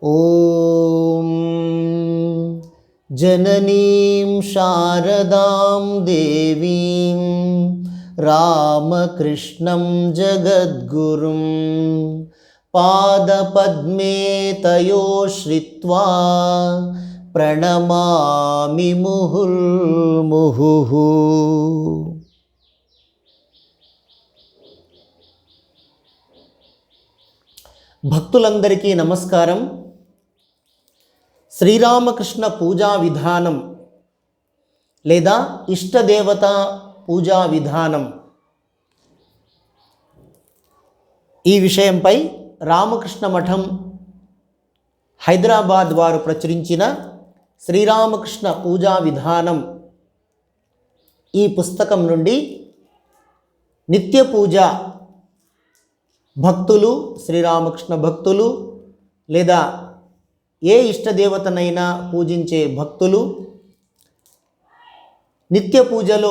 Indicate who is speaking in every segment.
Speaker 1: ఓం జననీం శారదాం దేవీం రామకృష్ణం జగద్గురుం పాదపద్మే తయో శ్రిత్వా ప్రణమామి ముహుర్ముహుః. భక్తులందరికీ నమస్కారం. శ్రీరామకృష్ణ పూజా విధానం లేదా ఇష్టదేవత పూజా విధానం ఈ విషయంపై రామకృష్ణ మఠం హైదరాబాద్ వారు ప్రచురించిన శ్రీరామకృష్ణ పూజా విధానం ఈ పుస్తకం నుండి నిత్య పూజ భక్తులు, శ్రీరామకృష్ణ భక్తులు లేదా ఏ ఇష్టదేవతనైనా పూజించే భక్తులు నిత్య పూజలో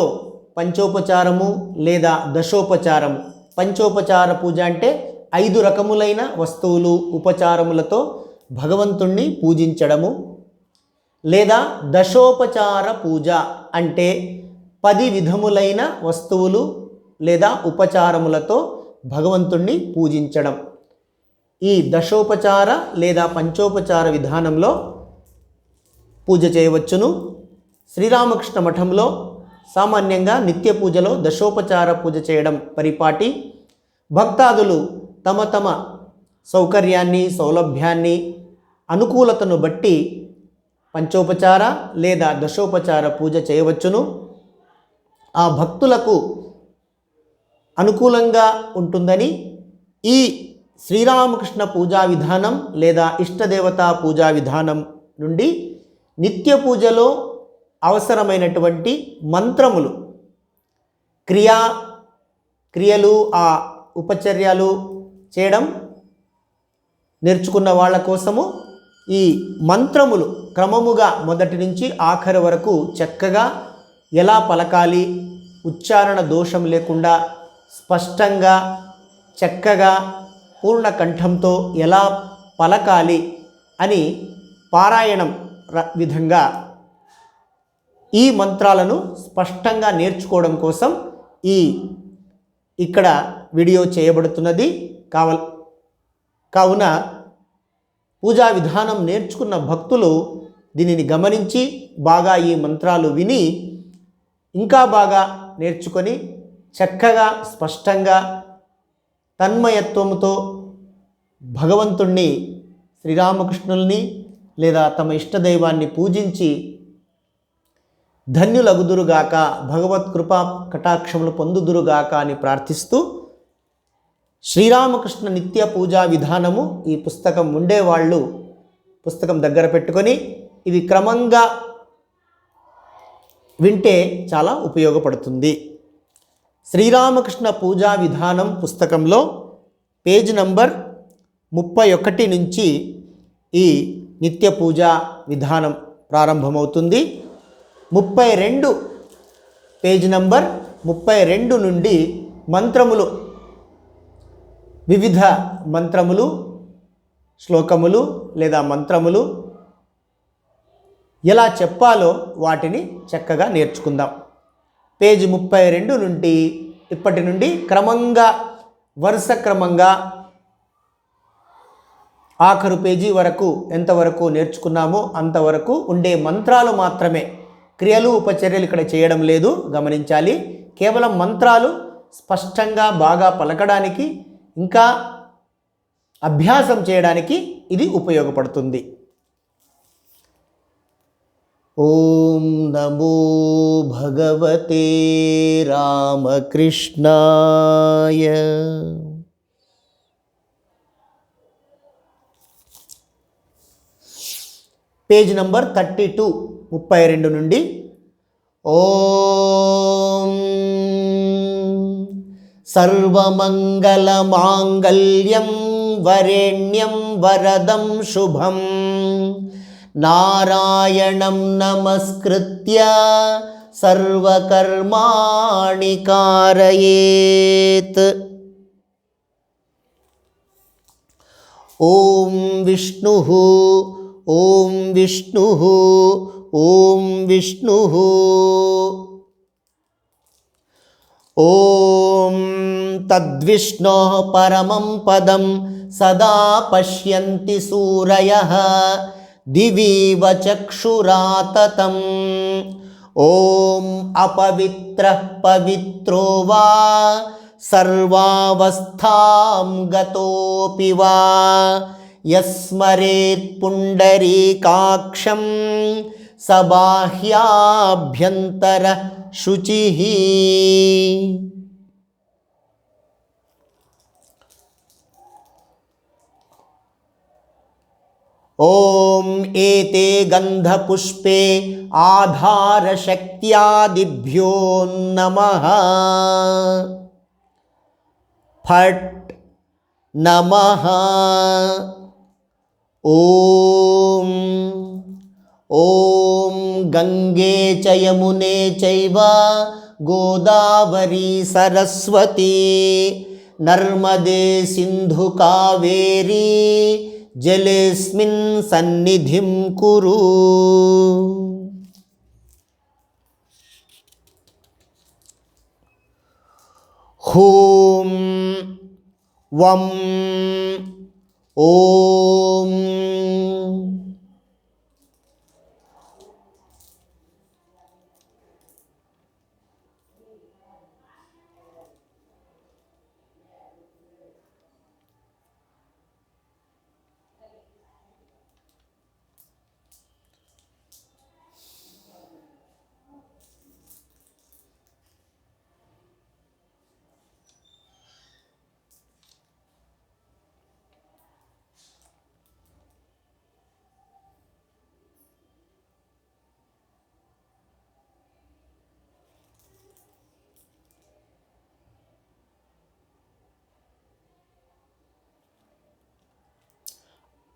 Speaker 1: పంచోపచారము లేదా దశోపచారము, పంచోపచార పూజ అంటే 5 రకములైన వస్తువులు ఉపచారములతో భగవంతుణ్ణి పూజించడము, లేదా దశోపచార పూజ అంటే 10 విధములైన వస్తువులు లేదా ఉపచారములతో భగవంతుణ్ణి పూజించడం. ఈ దశోపచార లేదా పంచోపచార విధానంలో పూజ చేయవచ్చును. శ్రీరామకృష్ణ మఠంలో సామాన్యంగా నిత్య పూజలో దశోపచార పూజ చేయడం పరిపాటి. భక్తాదులు తమ తమ సౌకర్యాన్ని, సౌలభ్యాన్ని, అనుకూలతను బట్టి పంచోపచార లేదా దశోపచార పూజ చేయవచ్చును. ఆ భక్తులకు అనుకూలంగా ఉంటుందని ఈ శ్రీరామకృష్ణ పూజా విధానం లేదా ఇష్టదేవతా పూజా విధానం నుండి నిత్య పూజలో అవసరమైనటువంటి మంత్రములు, క్రియలు, ఆ ఉపచర్యలు చేయడం నేర్చుకున్న వాళ్ళ కోసము ఈ మంత్రములు క్రమముగా మొదటి నుంచి ఆఖరి వరకు చక్కగా ఎలా పలకాలి, ఉచ్చారణ దోషం లేకుండా స్పష్టంగా చక్కగా పూర్ణ కంఠంతో ఎలా పలకాలి అని పారాయణం విధంగా ఈ మంత్రాలను స్పష్టంగా నేర్చుకోవడం కోసం ఇక్కడ వీడియో చేయబడుతున్నది. కావున పూజా విధానం నేర్చుకున్న భక్తులు దీనిని గమనించి బాగా ఈ మంత్రాలు విని ఇంకా బాగా నేర్చుకొని చక్కగా స్పష్టంగా తన్మయత్వముతో భగవంతుణ్ణి, శ్రీరామకృష్ణుల్ని లేదా తమ ఇష్టదైవాన్ని పూజించి ధన్యులగుదురుగాక, భగవత్కృపా కటాక్షములు పొందుదురుగాక అని ప్రార్థిస్తూ శ్రీరామకృష్ణ నిత్య పూజా విధానము ఈ పుస్తకం ఉండేవాళ్ళు పుస్తకం దగ్గర పెట్టుకొని ఇది క్రమంగా వింటే చాలా ఉపయోగపడుతుంది. శ్రీరామకృష్ణ పూజా విధానం పుస్తకంలో పేజ్ నంబర్ 31 నుంచి ఈ నిత్య పూజా విధానం ప్రారంభమవుతుంది. 32 పేజ్ నంబర్ 32 నుండి మంత్రములు, వివిధ మంత్రములు, శ్లోకములు లేదా మంత్రములు ఎలా చెప్పాలో వాటిని చక్కగా నేర్చుకుందాం. పేజ్ 32 నుండి ఇప్పటి నుండి క్రమంగా వరుస క్రమంగా ఆఖరు పేజీ వరకు ఎంతవరకు నేర్చుకున్నామో అంతవరకు ఉండే మంత్రాలు మాత్రమే, క్రియలు ఉపచర్యలు ఇక్కడ చేయడం లేదు, గమనించాలి. కేవలం మంత్రాలు స్పష్టంగా బాగా పలకడానికి ఇంకా అభ్యాసం చేయడానికి ఇది ఉపయోగపడుతుంది. ఓం నమో భగవతే రామకృష్ణాయ. పేజ్ నంబర్ 32 32 నుండి ఓం సర్వమంగళమాంగళ్యం వరేణ్యం వరదం శుభం నారాయణం నమస్కృత్య సర్వకర్మాణి కారయేత్. ఓం విష్ణుః ఓం విష్ణుః ఓం విష్ణుః ఓం తద్విష్ణోః పరమం పదం సదా పశ్యంతి సూరయః దివీవ చక్షురాతతం ఓం అపవిత్రః పవిత్రో వా సర్వావస్థాం గతోపి వా యస్మరేత్ పుండరీకాక్షం సబాహ్యాభ్యంతర శుచిః. ఓం ఏతే గంధపుష్పే ఆధారశక్త్యాదిభ్యో నమః. ఫట్ నమః. ఓం ఓం గంగే చ యమునే చైవ గోదావరి సరస్వతి నర్మదే సింధు కావేరీ జలేస్మిన్ సన్నిధిం కురు. హూం వం ఓం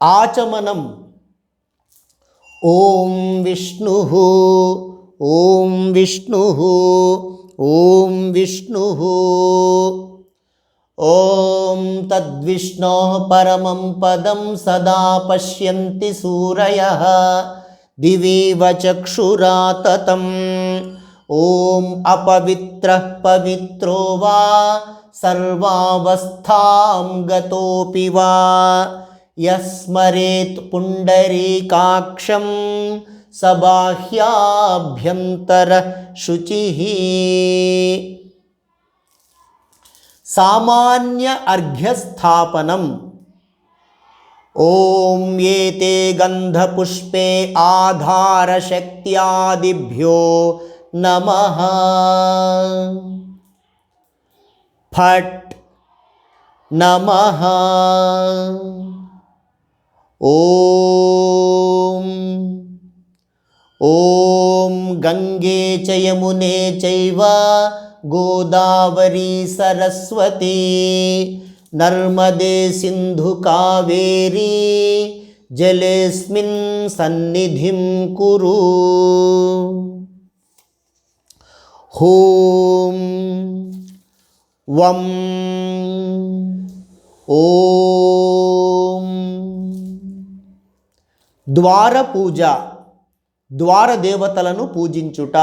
Speaker 1: ఆచమనం. ఓం విష్ణుః ఓం విష్ణుః ఓం విష్ణుః ఓం తద్విష్ణోః పరమం పదం సదా పశ్యంతి సూరయః దివీవ చక్షురాతతం ఓం అపవిత్రః పవిత్రో వా సర్వావస్థాం గతోపి వా యస్మరేత్ పుండరీకాక్షం సబాహ్యాభ్యంతర శుచిః. సామాన్య అర్ఘ్యస్థాపనం. ఓం ఏతే గంధపుష్పే ఆధారశక్త్యాదిభ్యో నమః. ఫట్ నమః. ఓం ఓం గంగే చ యమునే చైవ గోదావరి సరస్వతి నర్మదే సింధు కావేరీ జలేస్మిన్ సన్నిధిం కురు. హూం వం ఓం. ద్వార పూజ. ద్వార దేవతలను పూజించుట.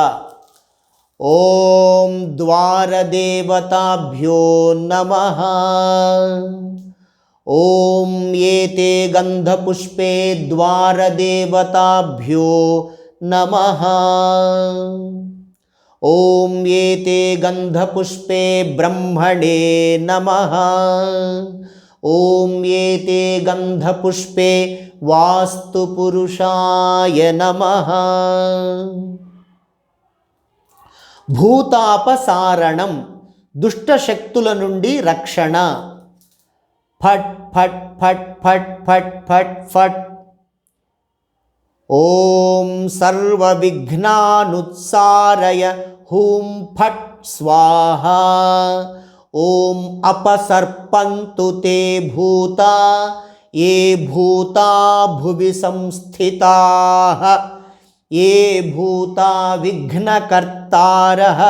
Speaker 1: ఓం ద్వారదేవతాభ్యో నమః. ఓం ఏతే గంధపుష్పే ద్వారదేవతాభ్యో నమః. ఓం ఏతే గంధపుష్పే బ్రహ్మణే నమః. ఓం ఏతే గంధపుష్పే వాస్తుపురుషాయ నమః. భూతాపసారణం. దుష్టశక్తుల నుండి రక్షణ. ఫట్ ఫట్ ఫట్ ఫట్ ఫట్ ఫట్ ఫట్. ఓం సర్వవిఘ్నానుత్సారయ హూం ఫట్ స్వాహా. ఓం అపసర్పంతు తే భూతా ఏ భూతా భువి సంస్థితాః ఏ భూతా విఘ్నకర్తారః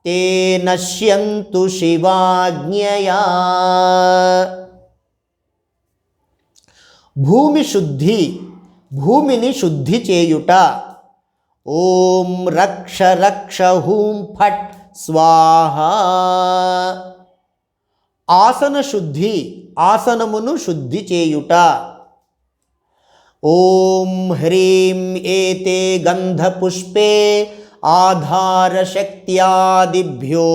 Speaker 1: తే నశ్యంతు శివాజ్ఞయా. భూమి శుద్ధి, భూమిని శుద్ధి చేయుట. ఓం రక్ష రక్ష హూం ఫట్ స్వాహ. ఆసన శుద్ధి, ఆసనమును శుద్ధి చేయుట. ఓం హ్రీం ఏతే గంధపుష్పే ఆధారశక్త్యాదిభ్యో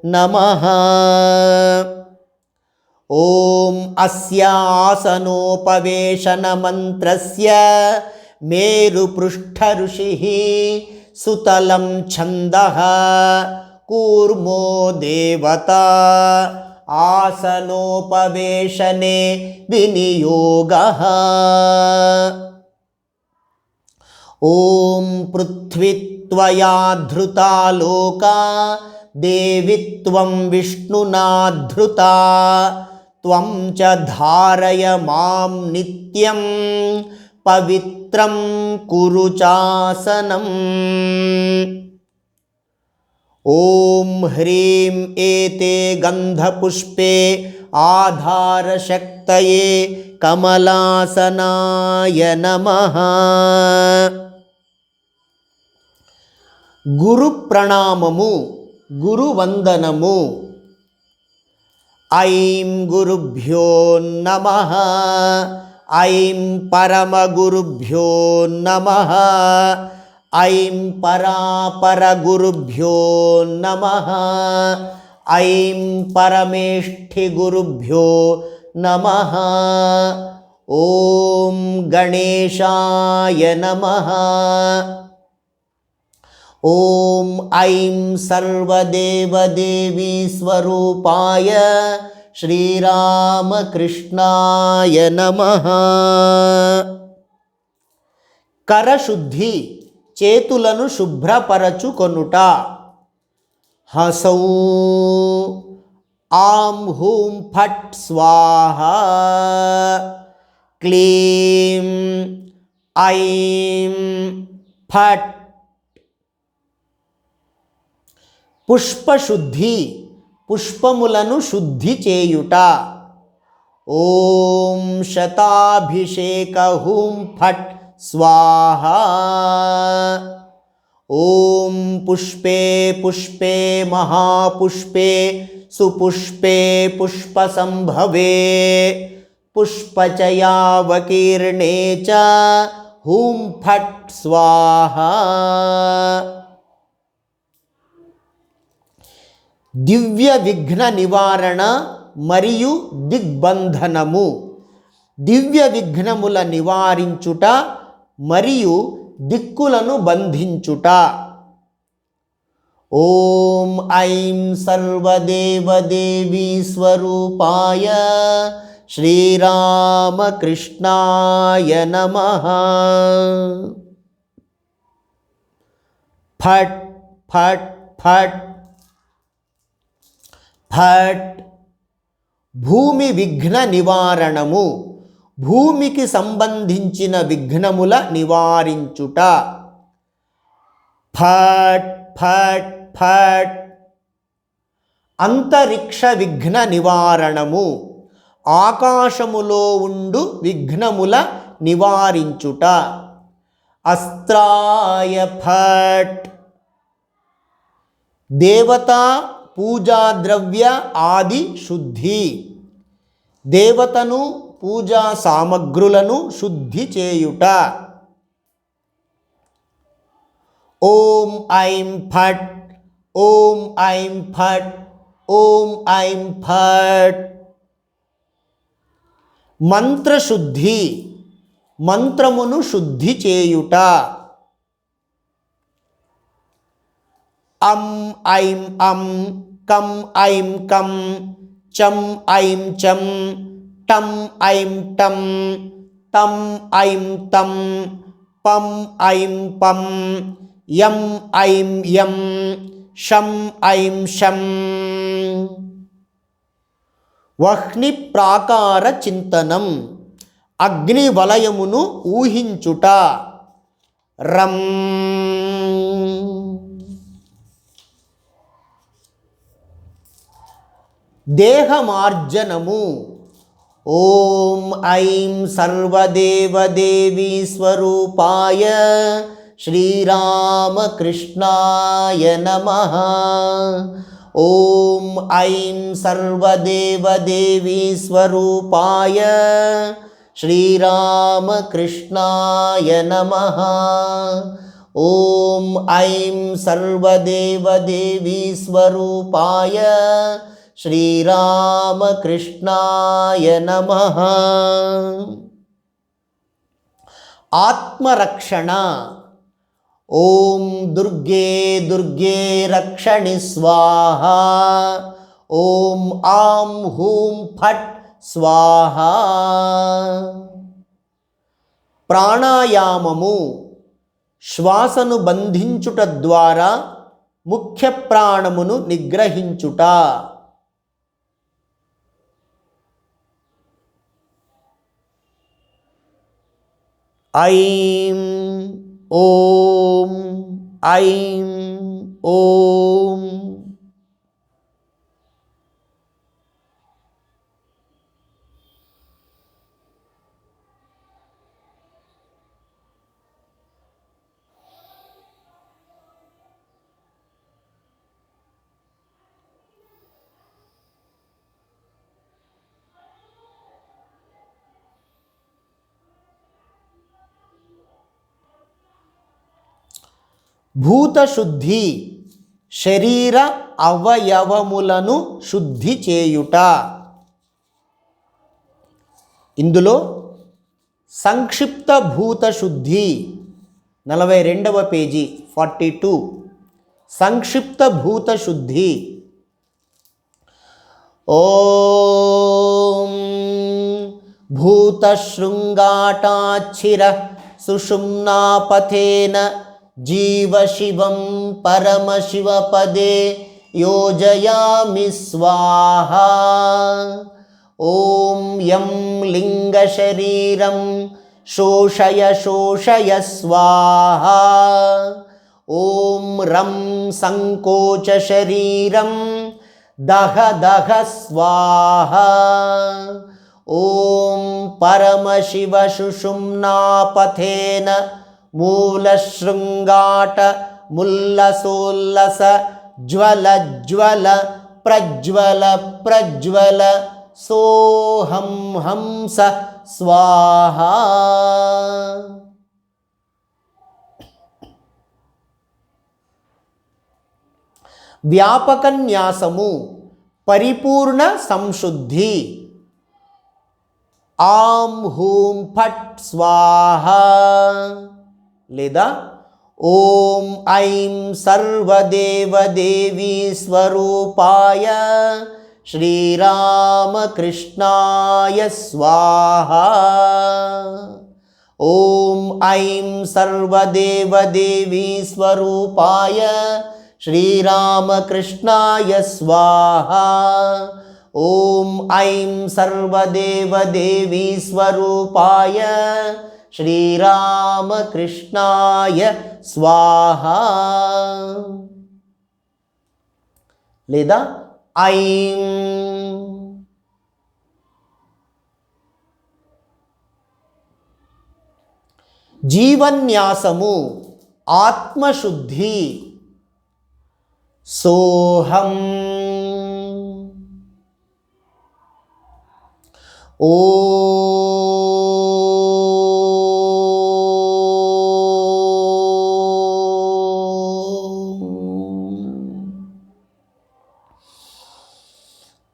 Speaker 1: నమః. ఓం అస్య ఆసనోపవేశన మంత్రస్య మేరుపృష్ఠ ఋషిః సుతలం ఛందః కూర్మో దేవతా ఆసనోపవేశనే వినియోగః. ఓం పృథ్వీత్వయా ధృతా లోకా దేవిత్వం విష్ణునా ధృతా త్వం చ ధారయ మాం నిత్యం పవిత్రం కురు చాసనం. ఓం హ్రీం ఏతే గంధపుష్పే ఆధారశక్తయే కమలాసనాయ నమః. గురు ప్రణామము, గురు వందనము. ఐం గురుభ్యో నమః. ఐం పరమగురుభ్యో నమః. ఐం పరాపర గురుభ్యో నమః. ఐం పరమేష్ఠి గురుభ్యో నమః. ఓం గణేశాయ నమః. ఓం ఐం సర్వదేవదేవీ స్వరూపాయ శ్రీరామకృష్ణాయ నమః. కరశుద్ధి, చేతులను శుభ్రపరచుకొనుట. హసౌ ఆం హూం ఫట్ స్వాహ. క్లీం ఐం ఫట్. పుష్పశుద్ధి, పుష్పములను శుద్ధి చేయుట. ఓం శతాభిషేక హూం ఫట్ స్వాహ. ఓం పుష్పే పుష్పే మహాపుష్పే సుపుష్పే పుష్పసంభవే పుష్పచయావకీర్ణే చ హూం ఫట్ స్వాహ. దివ్య విఘ్న నివారణ మరియు దిగ్బంధనము. దివ్య విఘ్నముల నివారించుట మరియు దిక్కులను బంధించుట. ఓం ఐం సర్వదేవదేవీ స్వరూపాయ శ్రీరామకృష్ణాయ నమః. ఫట్ ఫట్ ఫట్ ఫట్. భూమి విఘ్న నివారణము, భూమికి సంబంధించిన విఘ్నముల నివారించుట. ఫట్ ఫట్ ఫట్. అంతరిక్ష విఘ్న నివారణము, ఆకాశములో ఉండు విఘ్నముల నివారించుట. అస్త్రాయ ఫట్. దేవతా పూజా ద్రవ్య ఆది శుద్ధి, దేవతను పూజా సామగ్రులను శుద్ధి చేయుట. ఓం ఐం ఫట్. ఓం ఐం ఫట్. ఓం ఐం ఫట్. మంత్రశుద్ధి, మంత్రమును శుద్ధి చేయుట. అం ఐం అం కం ఐం కం చం ఐం చం టం ఐం టం తం ఐం తం పం ఐం పం యం ఐం యం షం ఐం షం. వహ్ని ప్రాకార చింతనం, అగ్ని వలయమును ఊహించుట. రం. దేహమార్జనము, ఓం ఐం సర్వదేవదేవీ స్వరూపాయ శ్రీరామకృష్ణాయ నమః. ఓం ఐం సర్వదేవదేవీ స్వరూపాయ శ్రీరామకృష్ణాయ నమః. ఓం ఐం సర్వదేవదేవీ స్వరూపాయ శ్రీరామకృష్ణాయ నమః. ఆత్మరక్షణ. ఓం దుర్గే దుర్గే రక్షణి స్వాహా. ఓం ఆం హూం ఫట్ స్వాహా. ప్రాణాయామము శ్వాసను బంధించుట ద్వారా ముఖ్య ప్రాణమును నిగ్రహించుట. ఐం ఓం ఐం ఓం. భూతశుద్ధి శరీర అవయవములను శుద్ధి చేయుట. ఇందులో సంక్షిప్త భూతశుద్ధి 42వ పేజీ 42. సంక్షిప్త భూతశుద్ధి. ఓం భూతశృంగాటాచ్చిర సుషుమ్నాపథేన జీవశివం పరమశివపదే యోజయామి స్వాహా. ఓం యం లింగశరీరం శోషయ శోషయ స్వాహా. ఓం రం సంకోచశరీరం దహ దహ స్వాహా. ఓం పరమశివ సుషుమ్నాపథేన మూలశృంగాట ముల్లసోల్లస జ్వల జ్వల ప్రజ్వల ప్రజ్వల సోహం హంస స్వాహా. వ్యాపకన్యాసము పరిపూర్ణ సంశుద్ధి. ఆం హూం ఫట్ స్వాహా లేదా ఓం ఐం సర్వదేవదేవీ స్వరూపాయ శ్రీరామకృష్ణాయ స్వాహా. ఓం ఐం సర్వదేవదేవీ స్వరూపాయ శ్రీరామకృష్ణాయ స్వాహా. ఓం ఐం సర్వదేవదేవీ స్వరూపాయ శ్రీరామకృష్ణాయ స్వాహా లేదా ఐం. జీవన్యాసము ఆత్మశుద్ధి. సోహం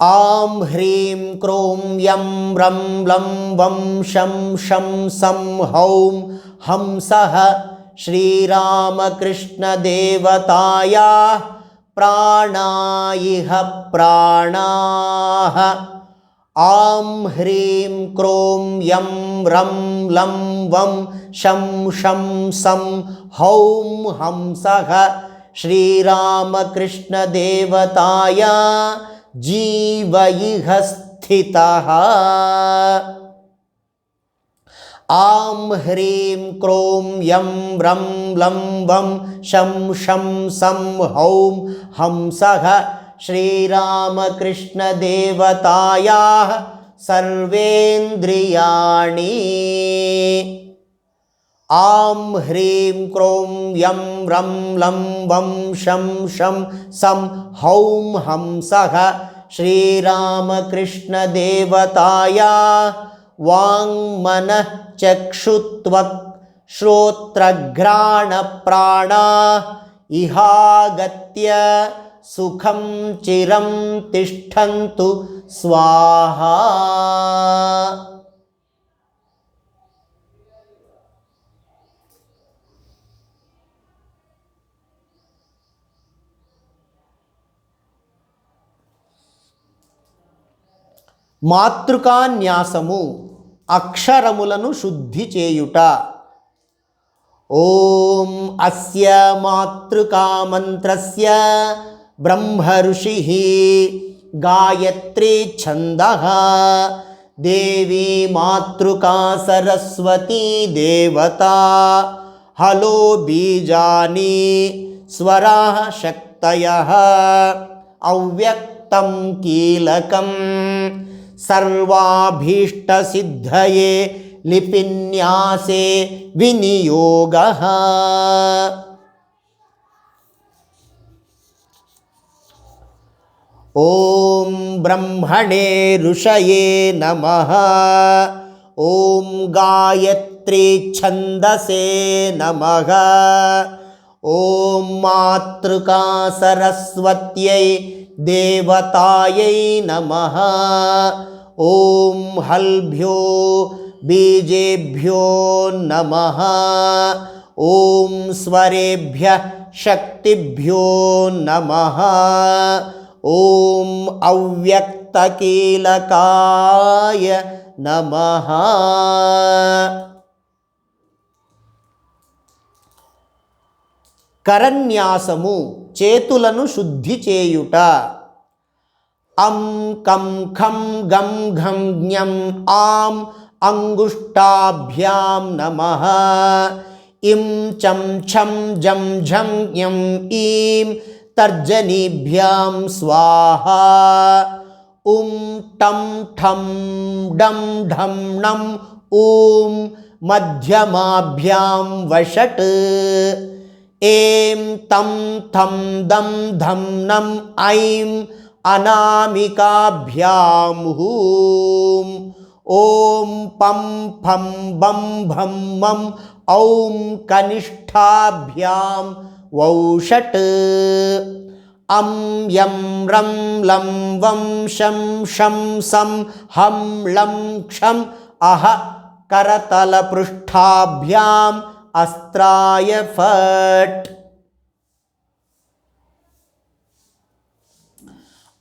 Speaker 1: ఆం హ్రీం క్రోం యం రం లం వం శం శం సం హౌం హంసః శ్రీరామకృష్ణదేవతాయాః ప్రాణాయిహ ప్రాణాః. ఆం హ్రీం క్రోం యం రం లం వం శం శం సం హౌం హంసః శ్రీరామకృష్ణదేవతాయా జీవయిహ స్థితః. ఆం హ్రీం క్రోం యం రం లం వం శం శం సం హౌం హంసః శ్రీరామకృష్ణదేవతాయాః सर्वेन्द्रियाणि आं ह्रीं क्रों यं रं लं वं शं शं सं हौं हंसः श्रीरामकृष्णदेवताय वाङ्मनः चक्षुत्वक् श्रोत्रघ्राणप्राणा इहागत्य सुखं चिरं तिष्ठन्तु स्वाहा। మాతృకాన్యాసము అక్షరములను శుద్ధి చేయుట. ఓం అస్య మాతృకా మంత్రస్య బ్రహ్మ ఋషిః గాయత్రీ ఛందః దేవీ మాతృకా సరస్వతీ దేవతా హలో బీజాని స్వరాః శక్తయః అవ్యక్తం కీలకం సర్వాభీష్టసిద్ధయే లిపిన్యాసే వినియోగః. ఓం బ్రహ్మణే ఋషయే నమః. ఓం గాయత్రీ ఛందసే నమః. ఓం మాతృకా సరస్వత్యై దేవతాయై నమః. ఓం హల్భ్యో బీజేభ్యో నమః. ఓం స్వరేభ్యః శక్తిభ్యో నమః. ఓం అవ్యక్తకీలకాయ నమః. కరన్యాసము చేతులను శుద్ధి చేయుట. అం కం ఖం గం ఘం జ్ఞం ఆం అంగుష్టాభ్యాం నమః. ఇం చం ఛం జం ఝం జ్ఞం ఈం తర్జనీభ్యాం స్వాహా. ఉం టం ఠం డం ఢం ణం ఊం మధ్యమాభ్యాం వషట్. ఏం తం థం దం ధం నం ఐం అనామికాభ్యాం హూం. ఓం పం ఫం బం భం మం ఔం కనిష్ఠాభ్యాం వౌషట్. అం యం రం లం వం శం షం సం హం లం క్షం అహ కరతలపృష్ఠాభ్యాం అస్త్రాయ ఫట్.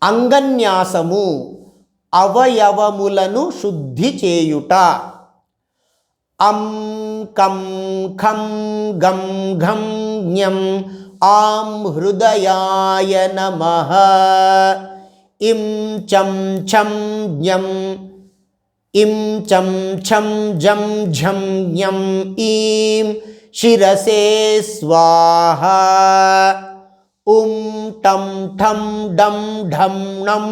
Speaker 1: అంగన్యాసము అవయవములను శుద్ధి చేయుట. అం కం ఖం గం ఘం జ్ఞం ఆం హృదయాయ నమః. ఇం చం ఛం జ్ఞం ఇం చం ఛం జం ఝం జ్ఞం ఈం శిరసే స్వాహా. ఉం టం ఠం డం ఢం ణం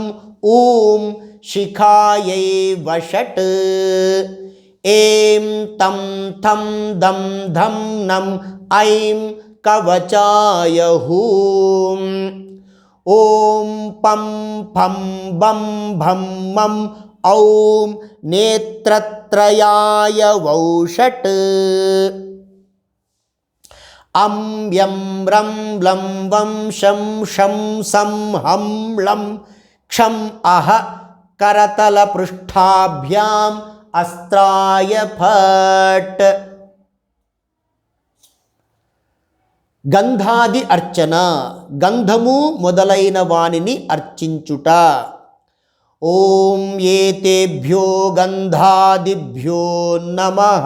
Speaker 1: ఊం శిఖాయై వషట్. ఏం తం థం దం ధం నం ఐం కవచాయ హూం. ఓం పం ఫం బం భం మం ఔం నేత్రత్రయాయ వౌషట్. అం యం రం లం వం శం షం సం హం లం క్షం అహ కరతలపృష్ఠాభ్యాం అస్త్రాయ ఫట్. గంధాది అర్చన గంధము మొదలైన వానిని అర్చించుట. ఓం ఏతేభ్యో గంధాదిభ్యో నమః.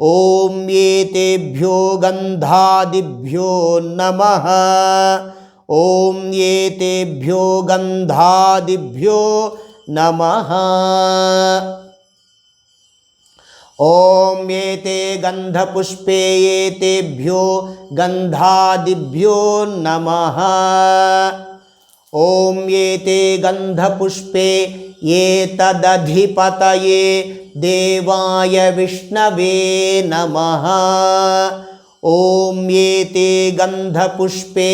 Speaker 1: ఓం ఏతేభ్యో గంధాదిభ్యో నమః. ఓం ఏతేభ్యో గంధాదిభ్యో నమః. ఓం ఏతే గంధపుష్పే ఏతేభ్యో గంధాదిభ్యో నమః. ఓం ఏతే గంధపుష్పే ఏతదధిపతయే దేవాయ విష్ణవే నమః. ఓం ఏతే గంధపుష్పే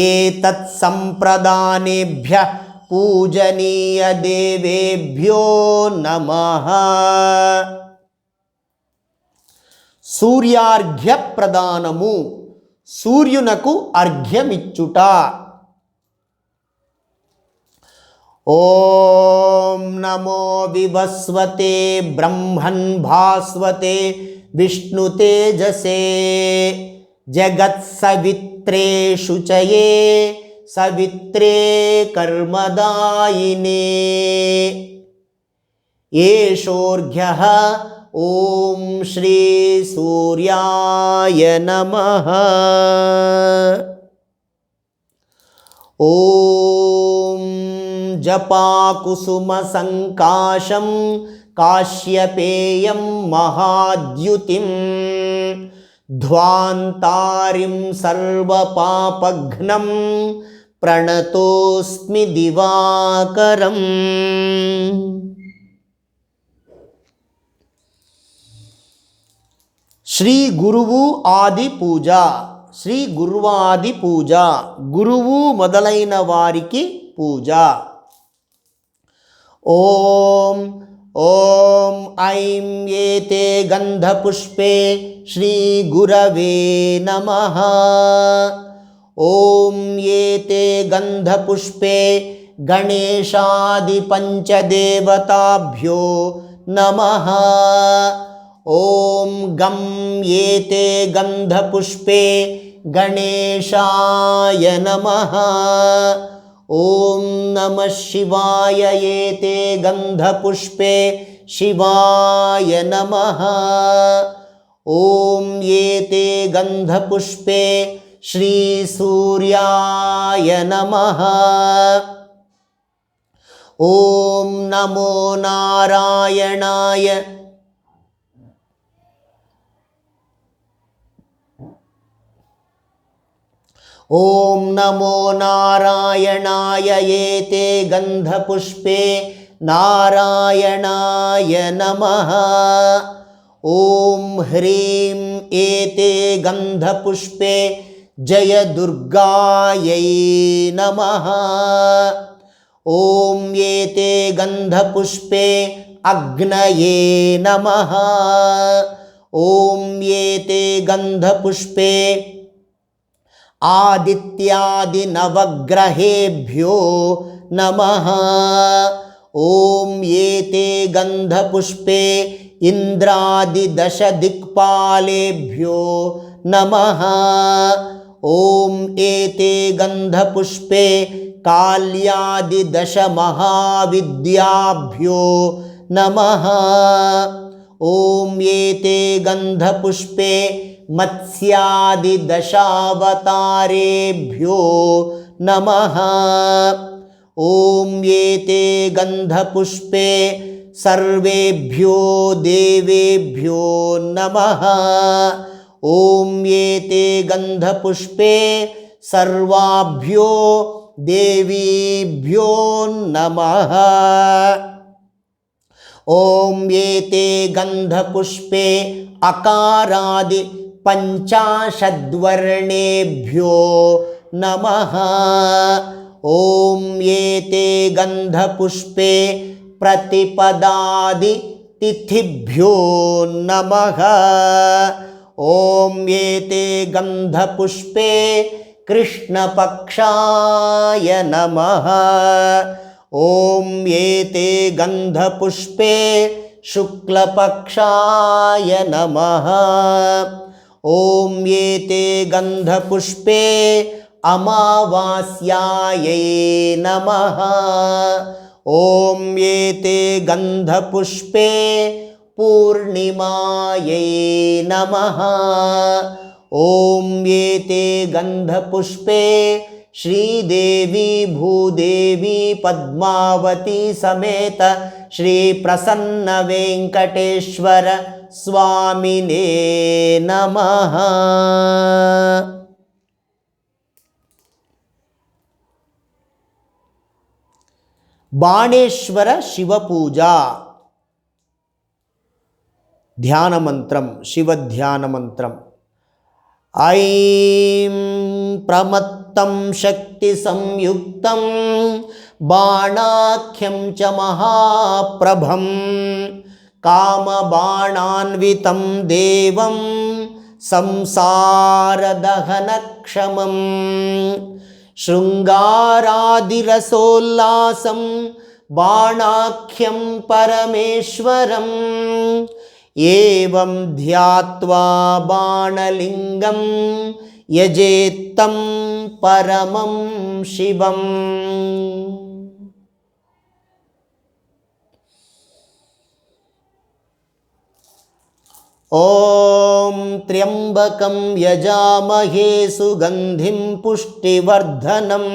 Speaker 1: ఏతత్సంప్రదానేభ్యః పూజనీయ దేవేభ్యో నమః. సూర్యార్ఘ్య ప్రదానము, సూర్యునకు అర్ఘ్యమిచ్చుట. ఓం నమో వివస్వతే బ్రహ్మన్ భాస్వతే విష్ణు తేజసే జగత్సవిత్రే శుచయే సవిత్రే కర్మదాయినే. ఏషోర్ఘ్యః ఓం శ్రీ సూర్యాయ నమః. ఓం జపాకుసుమ సంకాశం కాశ్యపేయం మహాద్యుతిం ధ్వాంతారిం సర్వపాపఘ్నం ప్రణతోస్మి దివాకరం. శ్రీ గురువు ఆది పూజ. శ్రీ గురువాది పూజ, గురువు మొదలైన వారికి పూజ. ఓం ఓం ఐం ఏతే గంధపుష్పే శ్రీ గురవే నమః. ఓం ఏతే గంధపుష్పే గణేశాది పంచదేవతాభ్యో నమః. ఓం గం ఏతే గంధపుష్పే గణేశాయ నమః. ఓం నమః శివాయ ఏతే గంధపుష్పే శివాయ నమః. ఓం ఏతే గంధపుష్పే శ్రీ సూర్యాయ నమః. ఓం నమో నారాయణాయ ఓం నమో నారాయణాయ ఏతే గంధపుష్పే నారాయణాయ నమః. ఓం హ్రీం ఏతే గంధపుష్పే జయదుర్గాయై నమః. ఓం ఏతే గంధపుష్పే అగ్నయే నమః. ఓం ఏతే గంధపుష్పే ఆదిత్యాది నవగ్రహేభ్యో నమః. ఓం ఏతే గంధపుష్పే ఇంద్రాది దశ దిక్పాలేభ్యో నమః. ఓం ఏతే గంధపుష్పే కాళ్యాది దశ మహావిద్యాభ్యో నమః. ఓం ఏతే గంధపుష్పే మత్స్యాది దశావతారేభ్యో నమః. ఓం ఏతే గంధపుష్పే సర్వేభ్యో దేవేభ్యో నమః. ఓం ఏతే గంధపుష్పే సర్వాభ్యో దేవీభ్యో నమః. ఓం ఏతే గంధపుష్పే అకారాది పంచాశద్వర్ణేభ్యో నమః. ఓం ఏతే గంధపుష్పే ప్రతిపదాది తిథిభ్యో నమః. ఓం ఏతే గంధపుష్పే కృష్ణపక్షాయ నమః. ఓం ఏతే గంధపుష్పే శుక్లపక్షాయ నమః. ఓం ఏతే గంధపుష్పే అమావాస్యాయై నమః. ఓం ఏతే గంధపుష్పే పూర్ణిమాయై నమః. ఓం ఏతే గంధపుష్పే శ్రీదేవి భూదేవి పద్మావతి సమేత శ్రీ ప్రసన్న వెంకటేశ్వర స్వామినే నమః. బాణేశ్వర శివ పూజ. ధ్యాన మంత్రం, శివ ధ్యాన మంత్రం. ఐం ప్రమత్తం శక్తి సంయుక్తం బాణాఖ్యం చ మహాప్రభం కామబాణాన్వితం దేవం సంసారదహనక్షమం శృంగారాదిరసోల్లాసం బాణాఖ్యం పరమేశ్వరం ఏవం ధ్యాత్వా బాణలింగం యజేత్తం పరమం శివం. ఓం త్ర్యంబకం యజామహే సుగంధిం పుష్టివర్ధనం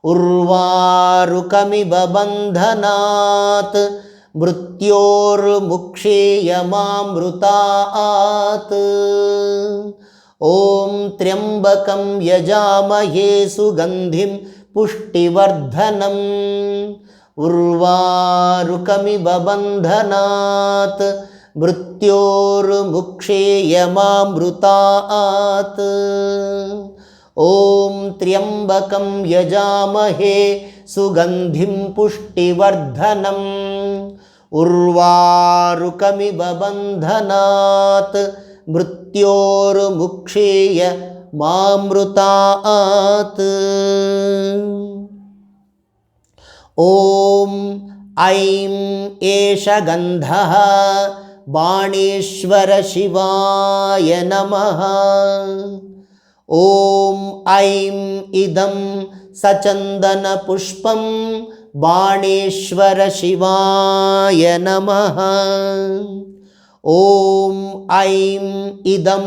Speaker 1: ఉర్వారుకమివ బంధనాత్ మృత్యోర్ముక్షేయమామృతాత్. ఓం త్ర్యంబకం యజామహే సుగంధిం పుష్టివర్ధనం ఉర్వారుకమివ బంధనాత్ మృత్యోర్ముక్షేయమామృతాత్. ఓం త్ర్యంబకం యజామహే సుగంధిం పుష్టివర్ధనం ఉర్వారుకమివ బంధనాత్ మృత్యోర్ముక్షేయమామృతాత్. ఓం ఐం ఏష గంధః బాణేశ్వర శివాయ నమః. ఓం ఐం ఇదం సచందన పుష్పం బాణేశ్వర శివాయ నమః. ఓం ఐం ఇదం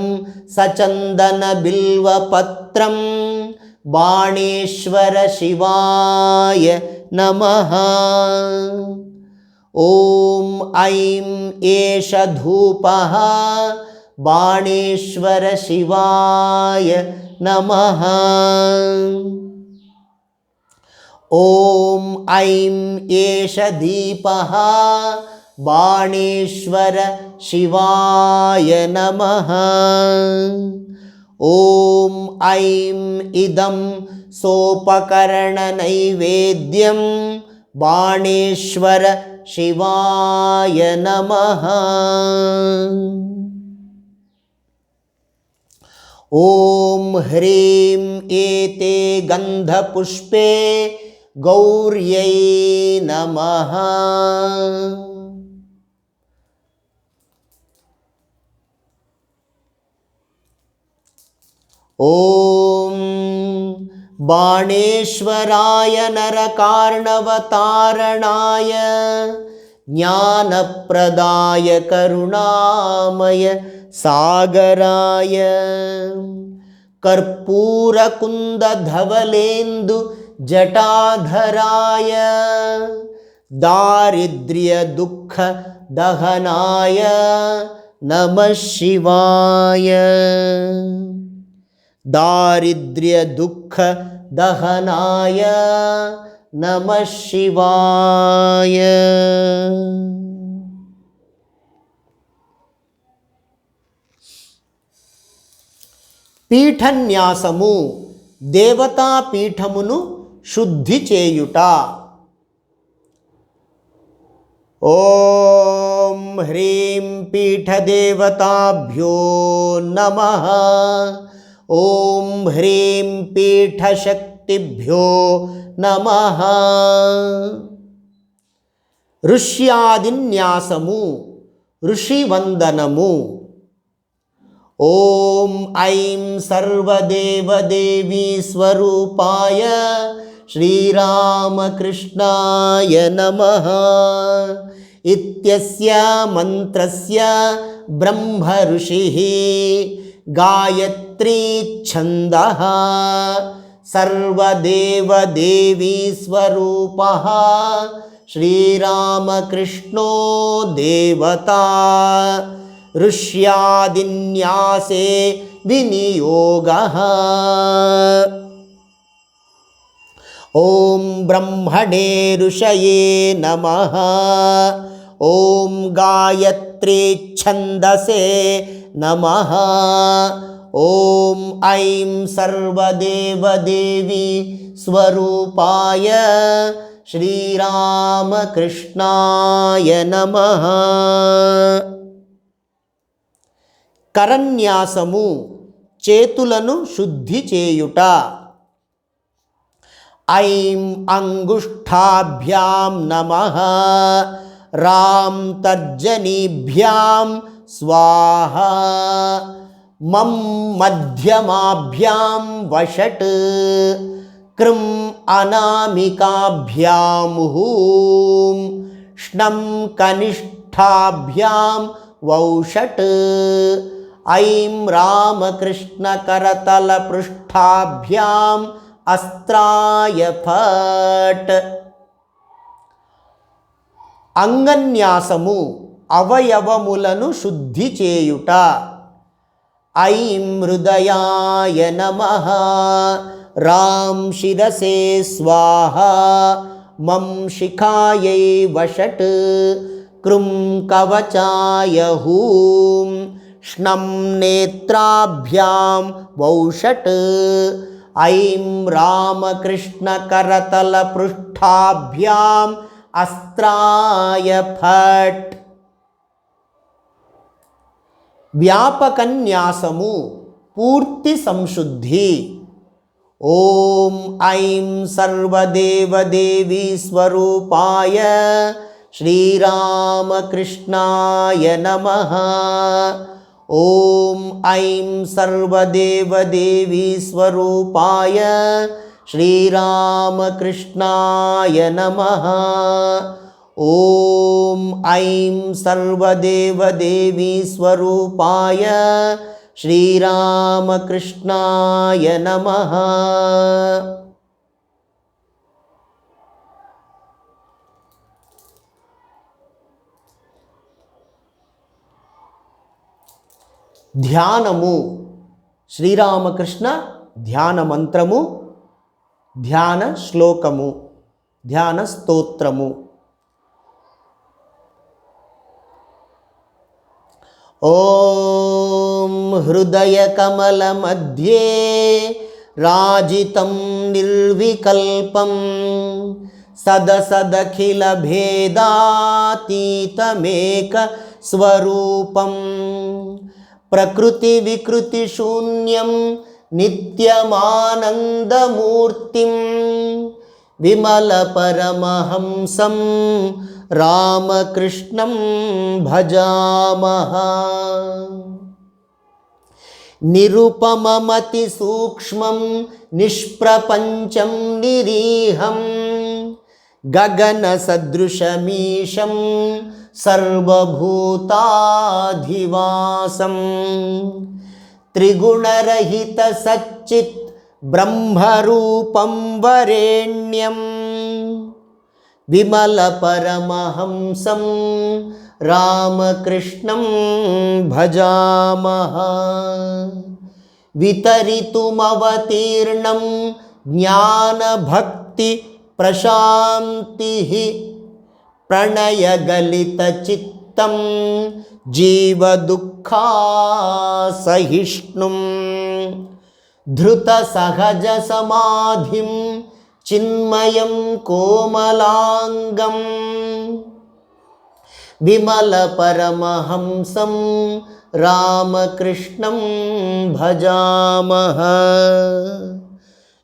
Speaker 1: సచందన బిల్వపత్రం బాణేశ్వర శివాయ నమః. ఓం ఐం ఏష ధూపః బాణేశ్వర శివాయ నమః. ఓం ఐం ఏష దీపః బాణేశ్వర శివాయ నమః. ఓం ఐం ఇదం సోపకరణ నైవేద్యం బాణేశ్వర శివాయ నమః. ఓం హ్రీం ఏతే గంధపుష్పే గౌర్యై నమః. ఓం బాణేశ్వరాయ నరకార్ణవతారణాయ జ్ఞానప్రదాయ కరుణామయ సాగరాయ కర్పూరకుందధవలేందు జటాధరాయ దారిద్ర్య దుఃఖ దహనాయ నమః శివాయ. దారిద్ర్య దుఃఖ దహనాయ నమః శివాయ. పీఠన్యాసము దేవతా పీఠమును శుద్ధి చేయుట. ఓం హ్రీం పీఠదేవతాభ్యో నమః. ఓం హ్రీం పీఠశక్తిభ్యో నమః. ఋష్యాదిన్యాసము ఋషివందనము. ఓం ఐం సర్వదేవదేవీ స్వరూపాయ శ్రీరామకృష్ణాయ నమః ఇత్యస్య మంత్రస్య బ్రహ్మ ఋషిః గాయత్రీ ఛందః సర్వదేవదేవీ స్వరూపః శ్రీరామకృష్ణో దేవతా ఋష్యాదిన్యాసే వినియోగః. ఓం బ్రహ్మణే ఋషయే నమః. ఓం గాయత్రీ ఛందసే నమః. ఓం ఐం సర్వదేవదేవీ స్వరూపాయ శ్రీరామకృష్ణాయ నమః. కరన్యాసము చేతులను శుద్ధి చేయుట. ఐం అంగుష్ఠాభ్యాం నమః. రాం తర్జనీభ్యాం స్వాహా. మం మధ్యమాభ్యాం వషట్. కృం అనామికాభ్యాం హూం. ష్ణం కనిష్ఠాభ్యాం వౌషట్. ఐం రామకృష్ణ కరతల పృష్ఠాభ్యాం అస్త్రాయ ఫట్. అంగన్యాసము అవయవములను శుద్ధి చేయుట. ఐం హృదయాయ నమః. రాం శిరసే స్వాహా. మం శిఖాయై వషట్. కృం కవచాయ హూం. ష్ణం నేత్రాభ్యాం వౌషట్. ఐం రామకృష్ణ కరతల పృష్ఠాభ్యాం అస్త్రాయ ఫట్. వ్యాపకన్యాసము పూర్తి సంశుద్ధి. ఓం ఐం సర్వదేవదేవీ స్వరూపాయ శ్రీరామకృష్ణాయ నమః. ఓం ఐం సర్వదేవదేవీ స్వరూపాయ శ్రీరామకృష్ణాయ నమః. ఓం ఐం సర్వదేవదేవీ స్వరూపాయ శ్రీరామకృష్ణాయ నమః. ధ్యానము శ్రీరామకృష్ణ ధ్యాన మంత్రము, ధ్యాన శ్లోకము, ధ్యాన స్తోత్రము. ఓం హృదయ కమల మధ్యే రాజితం నిర్వికల్పం సదసదఖిల భేదాతీతమేక స్వరూపం ప్రకృతి వికృతి శూన్యం నిత్యమానందమూర్తిం విమల పరమహంసం రామకృష్ణం భజామః. నిరుపమమతి సూక్ష్మం నిష్ప్రపంచం నిరీహం గగన సదృశమీశం సర్వభూతాధివాసం త్రిగుణరహిత సచ్చిత్ బ్రహ్మరూపం వరేణ్యం విమల పరమహంసం రామకృష్ణం భజామః. వితరితుమవతీర్ణం జ్ఞానభక్తి ప్రశాంతి ప్రణయగలితచిత్తం జీవదుఃఖాసహిష్ణుం ధృతసహజసమాధిం చిన్మయం కోమలాంగం విమల పరమహంసం రామకృష్ణం భజామః.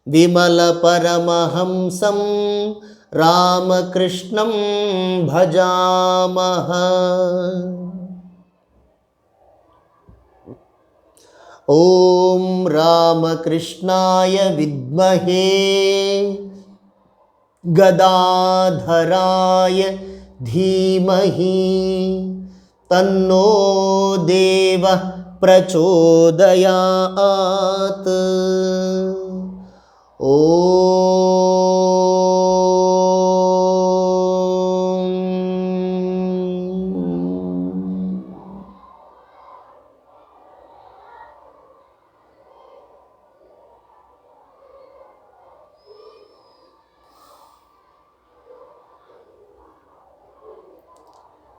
Speaker 1: విమల పరమహంసం రామకృష్ణం భజామః. ఓం రామకృష్ణాయ విద్మహే గదాధరాయ ధీమహి తన్నో దేవః ప్రచోదయాత్.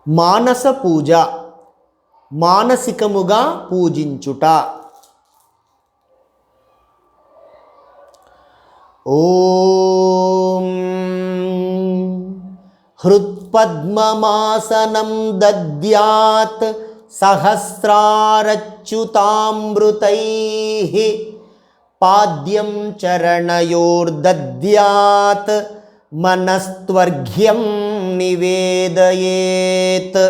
Speaker 1: మానస పూజ, మానసికముగా పూజించుట. ఓం హృత్పద్మమాసనం దద్యాత్ సహస్రారచ్యుతామృతైః పాద్యం చరణయోర్దద్యాత్ మనస్త్వర్ఘ్యం నివేదయేత్.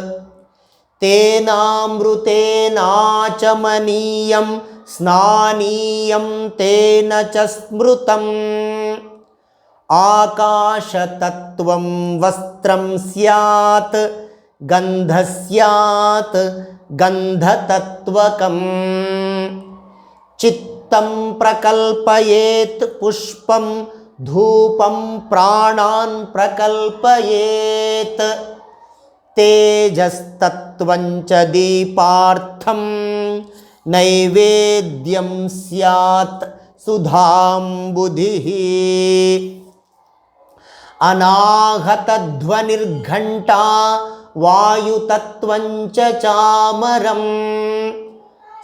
Speaker 1: తేనామృతేనాచమనీయం స్నానీయం తేన చ స్మృతం. ఆకాశతత్వం వస్త్రం స్యాత్ గంధస్యాత్ గంధతత్వకం. చిత్తం ప్రకల్పయేత్ పుష్పం ధూపం ప్రాణాన్ ప్రకల్పయేత్. తేజస్తత్వం చ దీపార్థం నైవేద్యం స్యాత్ సుధాంబుధిః. అనాహతధ్వనిర్ఘంటా వాయుతత్వం చ చామరం.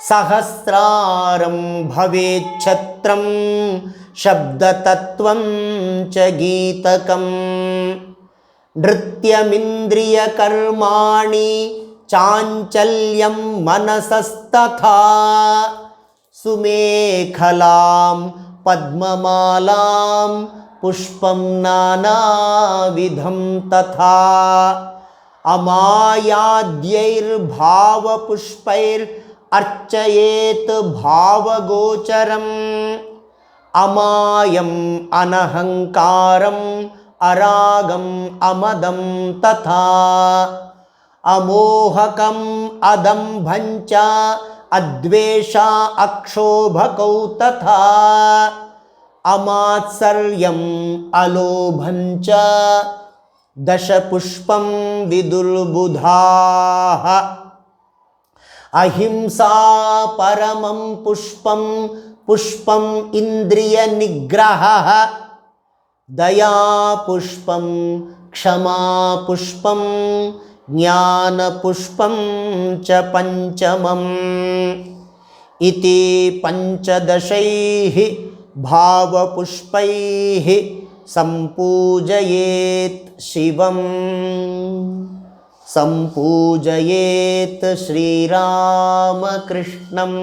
Speaker 1: సహస్రారం భవేచ్ఛత్రం శబ్దతత్వం చ గీతకం. నృత్యమింద్రియకర్మాణి చాంచల్యం మనసస్తథా. సుమేఖలాం పద్మమాలాం పుష్పం నానావిధం తథా. అమాయాద్యైర్భావపుష్పైర్ అర్చయేత్ భావగోచరం. అమాయం అనహంకారం అరాగం అమదం తథా. అమోహకం అదంభం చ అద్వేష అక్షోభకౌ తథా. అమాత్సర్యం అలోభం చ దశపుష్పం విదుర్బుధాః. అహింసా పరమం పుష్పం పుష్పం ఇంద్రియ నిగ్రహః. దయా పుష్పం క్షమా పుష్పం జ్ఞాన పుష్పం చ పంచమం. ఇతి పంచదశైః భావపుష్పైః సంపూజయేత్ శివం. సంపూజయేత్ శ్రీరామకృష్ణం.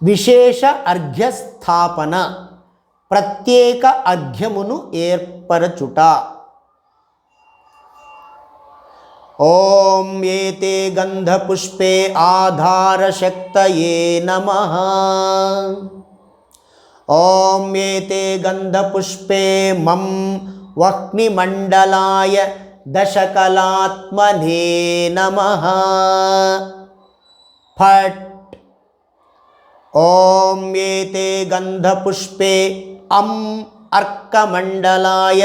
Speaker 1: విశేష అర్ఘ్యస్థాపన, ప్రత్యేక అర్ఘ్యమును ఏర్పరచుట. ఓం ఏతే గంధపుష్పే ఆధారశక్తయే నమః. ఓం ఏతే గంధపుష్పే మం వహ్నిమండలాయ దశకలాత్మనే నమః. ఫట్. ఓం ఏతే గంధపుష్పే అం అర్కమండలాయ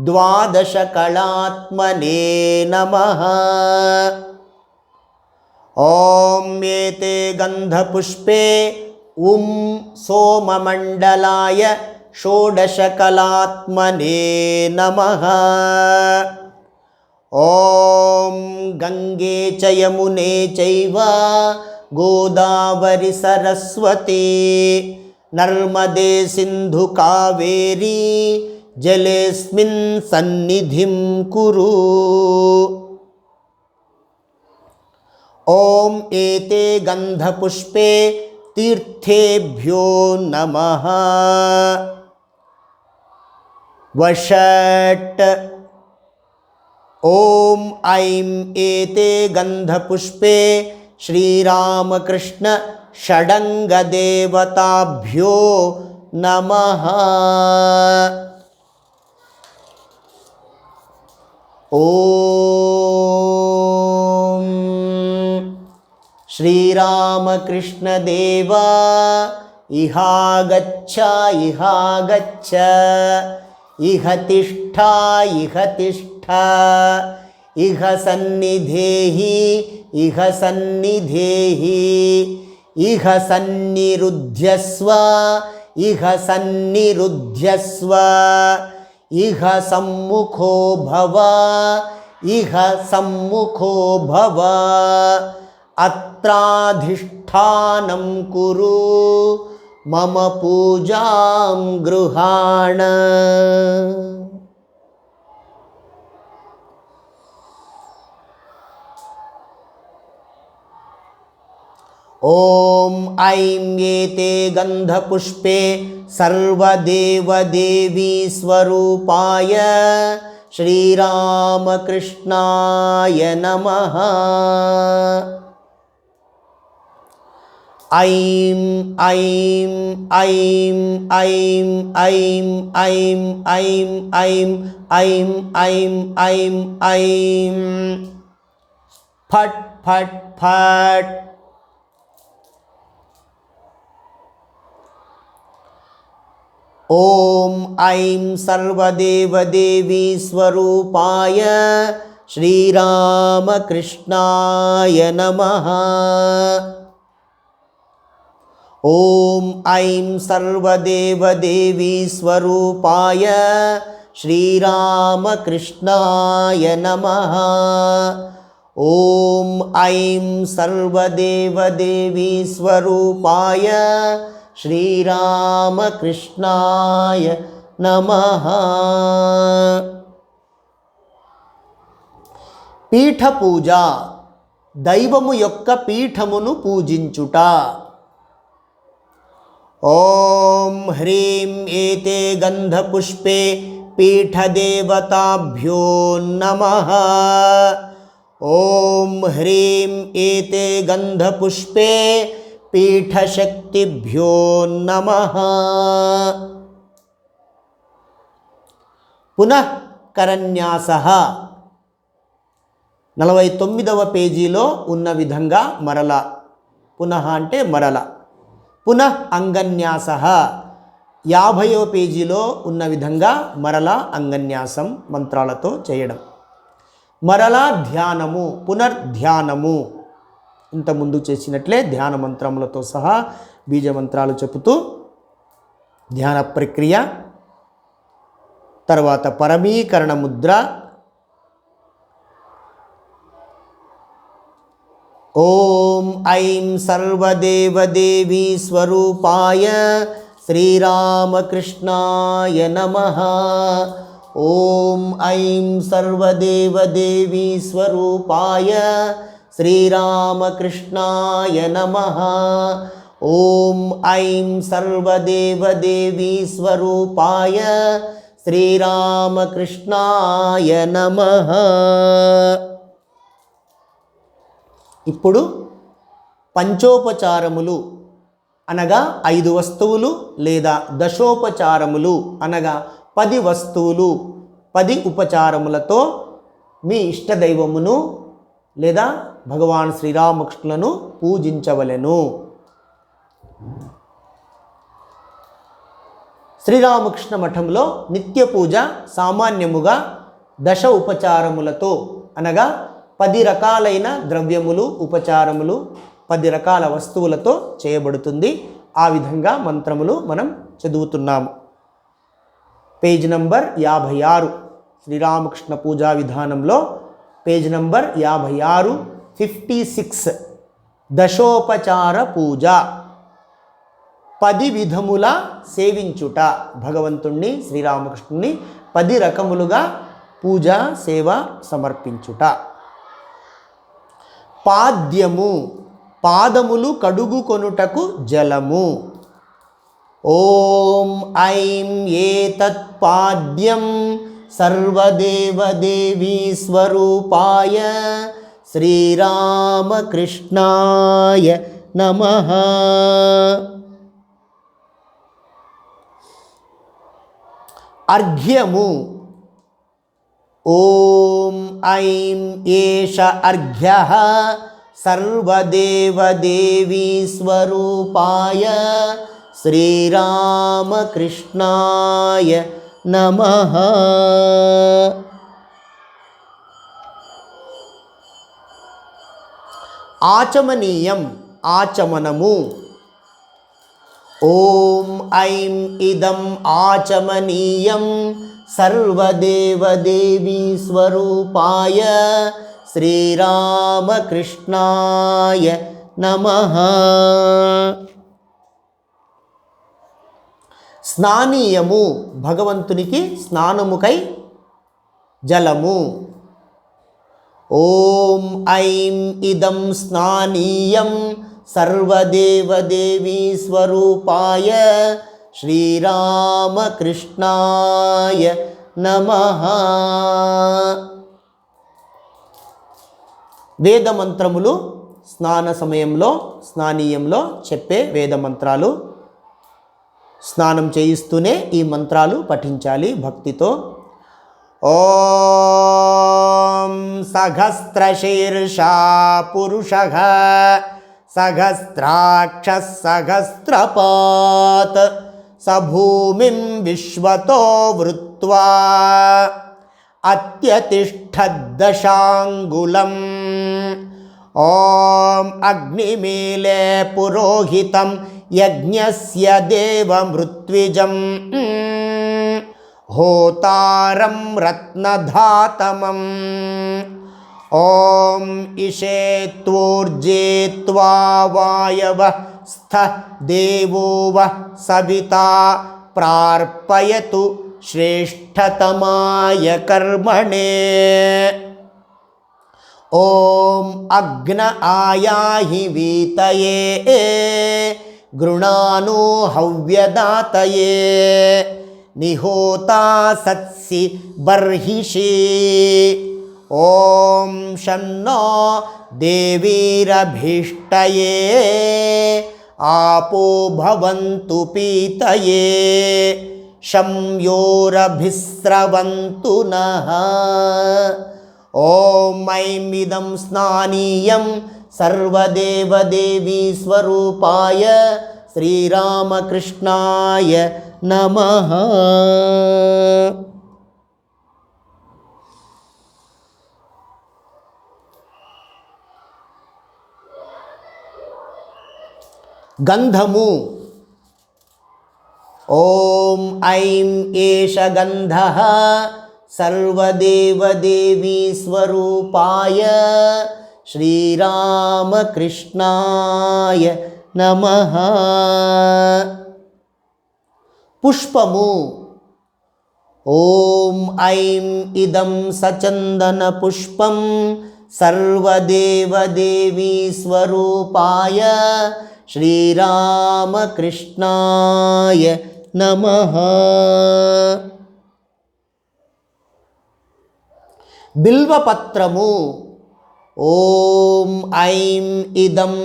Speaker 1: ద్వాదశకళాత్మనే నమః. ఓం ఏతే గంధపుష్పే ఉం సోమమండలాయ షోడశకళాత్మనే నమః. ఓం గంగే చ యమునే చైవ గోదావరి సరస్వతి నర్మదే సింధు కావేరీ జలేస్మిన్ సన్నిధిం కురు. ఓం ఏతే గంధపుష్పే తీర్థేభ్యో నమః. వషట్. ఓం ఐం ఏతే గంధపుష్పే శ్రీరామకృష్ణ షడంగదేవతాభ్యో నమః. ఓం శ్రీరామకృష్ణదేవా ఇహాగచ్చ ఇహాగచ్చ. ఇహ తిష్ఠ ఇహ తిష్ఠ. ఇహ సన్నిధేహి ఇహ సన్నిధేహి ఇహ సన్నిరుధ్యస్వ ఇహ సన్నిరుధ్యస్వ ఇహ సమ్ముఖో భవ ఇహ సమ్ముఖో భవ అత్రాధిష్ఠానం కురు మమ పూజాం గృహాణ. ఓం ఐం ఏతే గంధపుష్పే సర్వదేవదేవీ స్వరూపాయ శ్రీరామకృష్ణాయ నమః. ఐం ఐం ఐం ఐం ఐం ఐం ఐం ఐం ఐం ఐం ఐం ఐం ఫట్ ఫట్ ఫట్. ఓం ఐం సర్వదేవదేవీ స్వరూపాయ శ్రీరామకృష్ణాయ నమః. ఓం ఐం సర్వదేవదేవీ స్వరూపాయ శ్రీరామకృష్ణాయ నమః. ఓం ఐం సర్వదేవదేవీ స్వరూపాయ శ్రీరామకృష్ణాయ నమః. పీఠ పూజ, దైవము యొక్క పీఠమును పూజించుట. ఓం హ్రీం ఏతే గంధపుష్పే పీఠదేవతాభ్యో నమః. ఓం హ్రీం ఏతే గంధపుష్పే పీఠశక్తిభ్యో నమః. పునః కరన్యాసః 49వ పేజీలో ఉన్న విధంగా మరల, పునః అంటే మరల. పునః అంగన్యాసః 50వ పేజీలో ఉన్న విధంగా మరల అంగన్యాసం మంత్రాలతో చేయడం. మరలా ధ్యానము, పునర్ధ్యానము ఇంతకుముందు చేసినట్లే ధ్యాన మంత్రములతో సహా బీజమంత్రాలు చెబుతూ ధ్యాన ప్రక్రియ. తర్వాత పరమీకరణ ముద్ర. ఓం ఐం సర్వదేవదేవీ స్వరూపాయ శ్రీరామకృష్ణాయ నమః. ఓం ఐం సర్వదేవదేవీ స్వరూపాయ శ్రీరామకృష్ణాయ నమః. ఓం ఐం సర్వదేవదేవీ స్వరూపాయ శ్రీరామకృష్ణాయ నమః. ఇప్పుడు పంచోపచారములు అనగా 5 వస్తువులు లేదా దశోపచారములు అనగా 10 వస్తువులు, 10 ఉపచారములతో మీ ఇష్టదైవమును లేదా భగవాన్ శ్రీరామకృష్ణులను పూజించవలెను. శ్రీరామకృష్ణ మఠంలో నిత్య పూజ సామాన్యముగా 10 ఉపచారములతో అనగా 10 రకాలైన ద్రవ్యములు, ఉపచారములు, 10 రకాల వస్తువులతో చేయబడుతుంది. ఆ విధంగా మంత్రములు మనం చదువుతున్నాము. పేజ్ నంబర్ 56 శ్రీరామకృష్ణ పూజా విధానంలో పేజ్ నంబర్ 56 56 దశోపచార పూజ. 10 విధముల సేవించుట, భగవంతుణ్ణి శ్రీరామకృష్ణుని 10 రకములుగా పూజ సేవ సమర్పించుట. పాద్యము, పాదములు కడుగుకొనుటకు జలము. ఓం ఐం ఏతత్ పాద్యం సర్వదేవదేవీ స్వరూపాయ శ్రీరామకృష్ణాయ నమః. అర్ఘ్యము. ఓం ఐం ఏష అర్ఘ్యః సర్వదేవదేవీ స్వరూపాయ శ్రీరామకృష్ణాయ నమః. ఆచమనీయం ఆచమనము. ఓం ఐం ఇదం ఆచమనీయం సర్వదేవదేవీ స్వరూపాయ శ్రీరామకృష్ణాయ నమః. స్నానీయము భగవంతునికి స్నానముకై జలము. ఓం ఐం ఇదం స్నానీయం సర్వదేవదేవీ స్వరూపాయ శ్రీరామకృష్ణాయ నమః. వేదమంత్రములు స్నాన సమయంలో స్నానీయంలో చెప్పే వేదమంత్రాలు. స్నానం చేయిస్తూనే ఈ మంత్రాలు పఠించాలి భక్తితో. ఓం సహస్రశీర్షా పురుషః సహస్రాక్షః సహస్రపాత్ సభూమిం విశ్వతో వృత్వా అత్యతిష్ఠద్దశాంగులం. ఓం అగ్నిమీలే పురోహితం యజ్ఞస్య దేవమృత్విజం హోతారం రత్నధాతమం. ఓం ఇషేత్వోర్జేత్వా వాయవః స్థః దేవో వః సవితా ప్రార్పయతు శ్రేష్ఠతమాయ కర్మణే. ఓం అగ్న ఆయాహి వీతయే గృణానో హవ్యదాతయే నిహోతా సత్సి బర్హిషి. ఓం షన్నో దేవీరభీష్టయే ఆపో భవంతు పీతయే శంయోరభిస్రవంతు నః. ఓం ఐం ఇదం స్నానీయం సర్వదేవదేవీ స్వరూపాయ శ్రీరామకృష్ణాయ నమః. గంధము. ఓం ఐం ఏష గంధః సర్వదేవదేవీ స్వరూపాయ శ్రీరామకృష్ణాయ నమః. పుష్పము. ఓం ఐం ఇదం సచందన పుష్పం సర్వదేవదేవీ స్వరూపాయ శ్రీరామకృష్ణాయ నమః. బిల్వపత్రము. ఓం ఐం ఇదం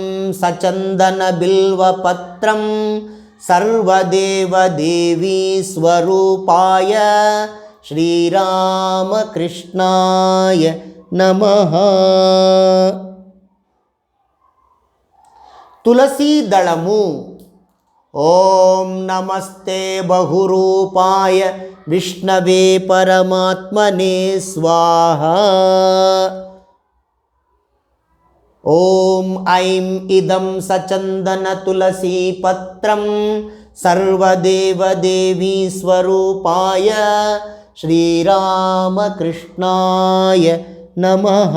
Speaker 1: సచందన బిల్వపత్రం సర్వదేవదేవీ స్వరూపాయ శ్రీరామకృష్ణాయ నమః. తులసీదళము. ఓం నమస్తే బహురూపాయ విష్ణవే పరమాత్మనే స్వాహా. ఓం ఐం ఇదం సచందన తులసీపత్రం సర్వదేవదేవీ స్వరూపాయ శ్రీరామకృష్ణాయ నమః.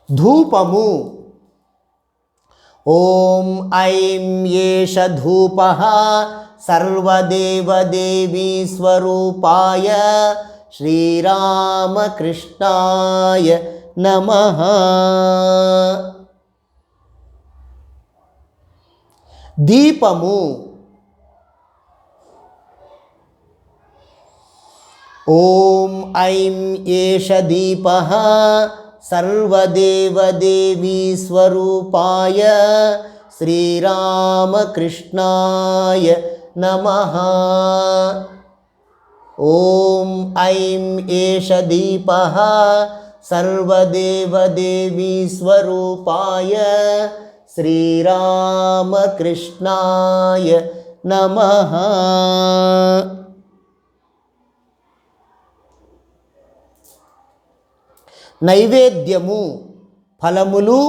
Speaker 1: ధూపము. ఓం ఐం ఏష ధూపః సర్వదేవదేవీ స్వరూపాయ శ్రీరామకృష్ణాయ నమః. దీపము. ఓం ఐం ఏష దీపః సర్వదేవదేవీ స్వరూపాయ శ్రీరామకృష్ణాయ నమః. ఓం ఐం ఏష దీపః సర్వదేవదేవీ స్వరూపాయ శ్రీరామకృష్ణాయ నమః. నైవేద్యము ఫలములు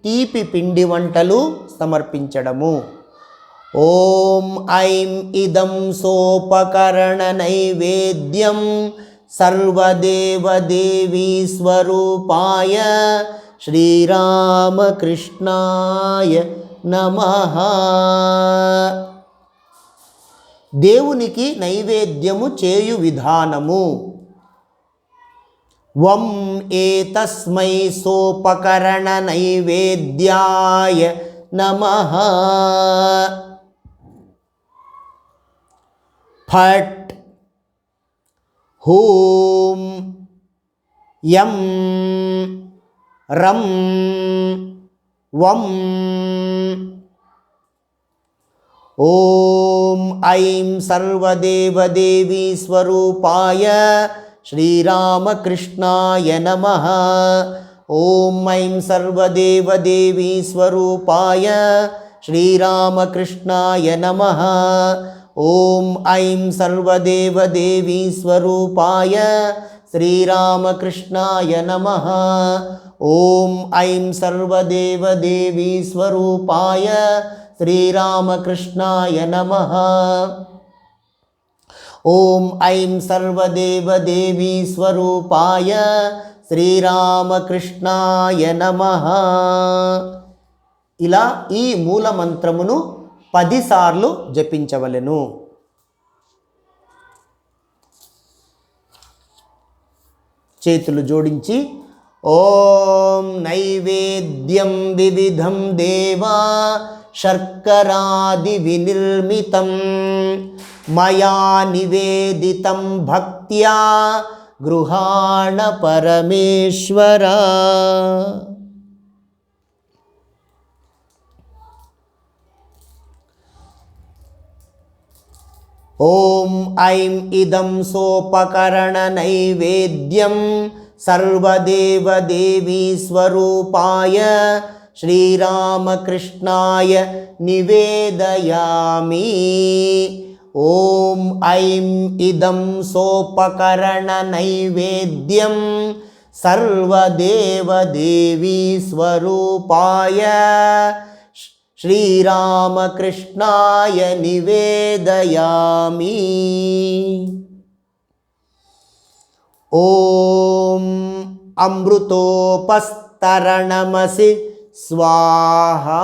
Speaker 1: తీపి పిండి వంటలు సమర్పించడము. ఓం ఐం ఇదం సోపకరణ నైవేద్యం సర్వదేవదేవీ స్వరూపాయ శ్రీరామకృష్ణాయ నమః. దేవునికి నైవేద్యము చేయు విధానము. వం ఏతస్మై సోపకరణ నైవేద్యాయ నమః. ఫట్ హూం యం రం వం. ఓం ఐం సర్వదేవదేవీ స్వరూపాయ శ్రీరామకృష్ణాయ నమః. ఓం ఐం సర్వదేవదేవీ స్వరూపాయ శ్రీరామకృష్ణాయ నమః. ఓం ఐం సర్వదేవదేవీ స్వరూపాయ శ్రీరామకృష్ణాయ నమః. ఓం ఐం సర్వదేవదేవీ స్వరూపాయ శ్రీరామకృష్ణాయ నమః. ఓం ఐం సర్వదేవదేవీ స్వరూపాయ శ్రీరామకృష్ణాయ నమః. ఇలా ఈ మూల మంత్రమును 10 సార్లు జపించవలెను. చేతులు జోడించి ఓం నైవేద్యం వివిధం దేవా శర్కరాది వినిర్మితం మయా నివేదితం భక్త్యా గృహాణ పరమేశ్వర. ఓం ఐం ఇదం సోపకరణ నైవేద్యం సర్వదేవదేవీ స్వరూపాయ శ్రీరామకృష్ణాయ నివేదయామి. ఓం ఐం ఇదం సోపకరణ నైవేద్యం సర్వదేవదేవీ స్వరూపాయ శ్రీరామకృష్ణాయ నివేదయామి. ఓం అమృతోపస్తరణమసి స్వాహా.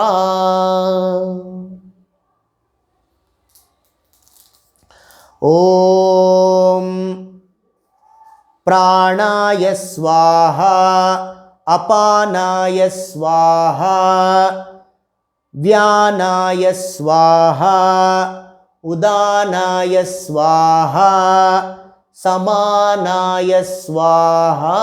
Speaker 1: ఓం ప్రాణాయ స్వాహా అపానాయ స్వాహా వ్యానాయ స్వాహా ఉదానాయ స్వాహా సమానాయ స్వాహా.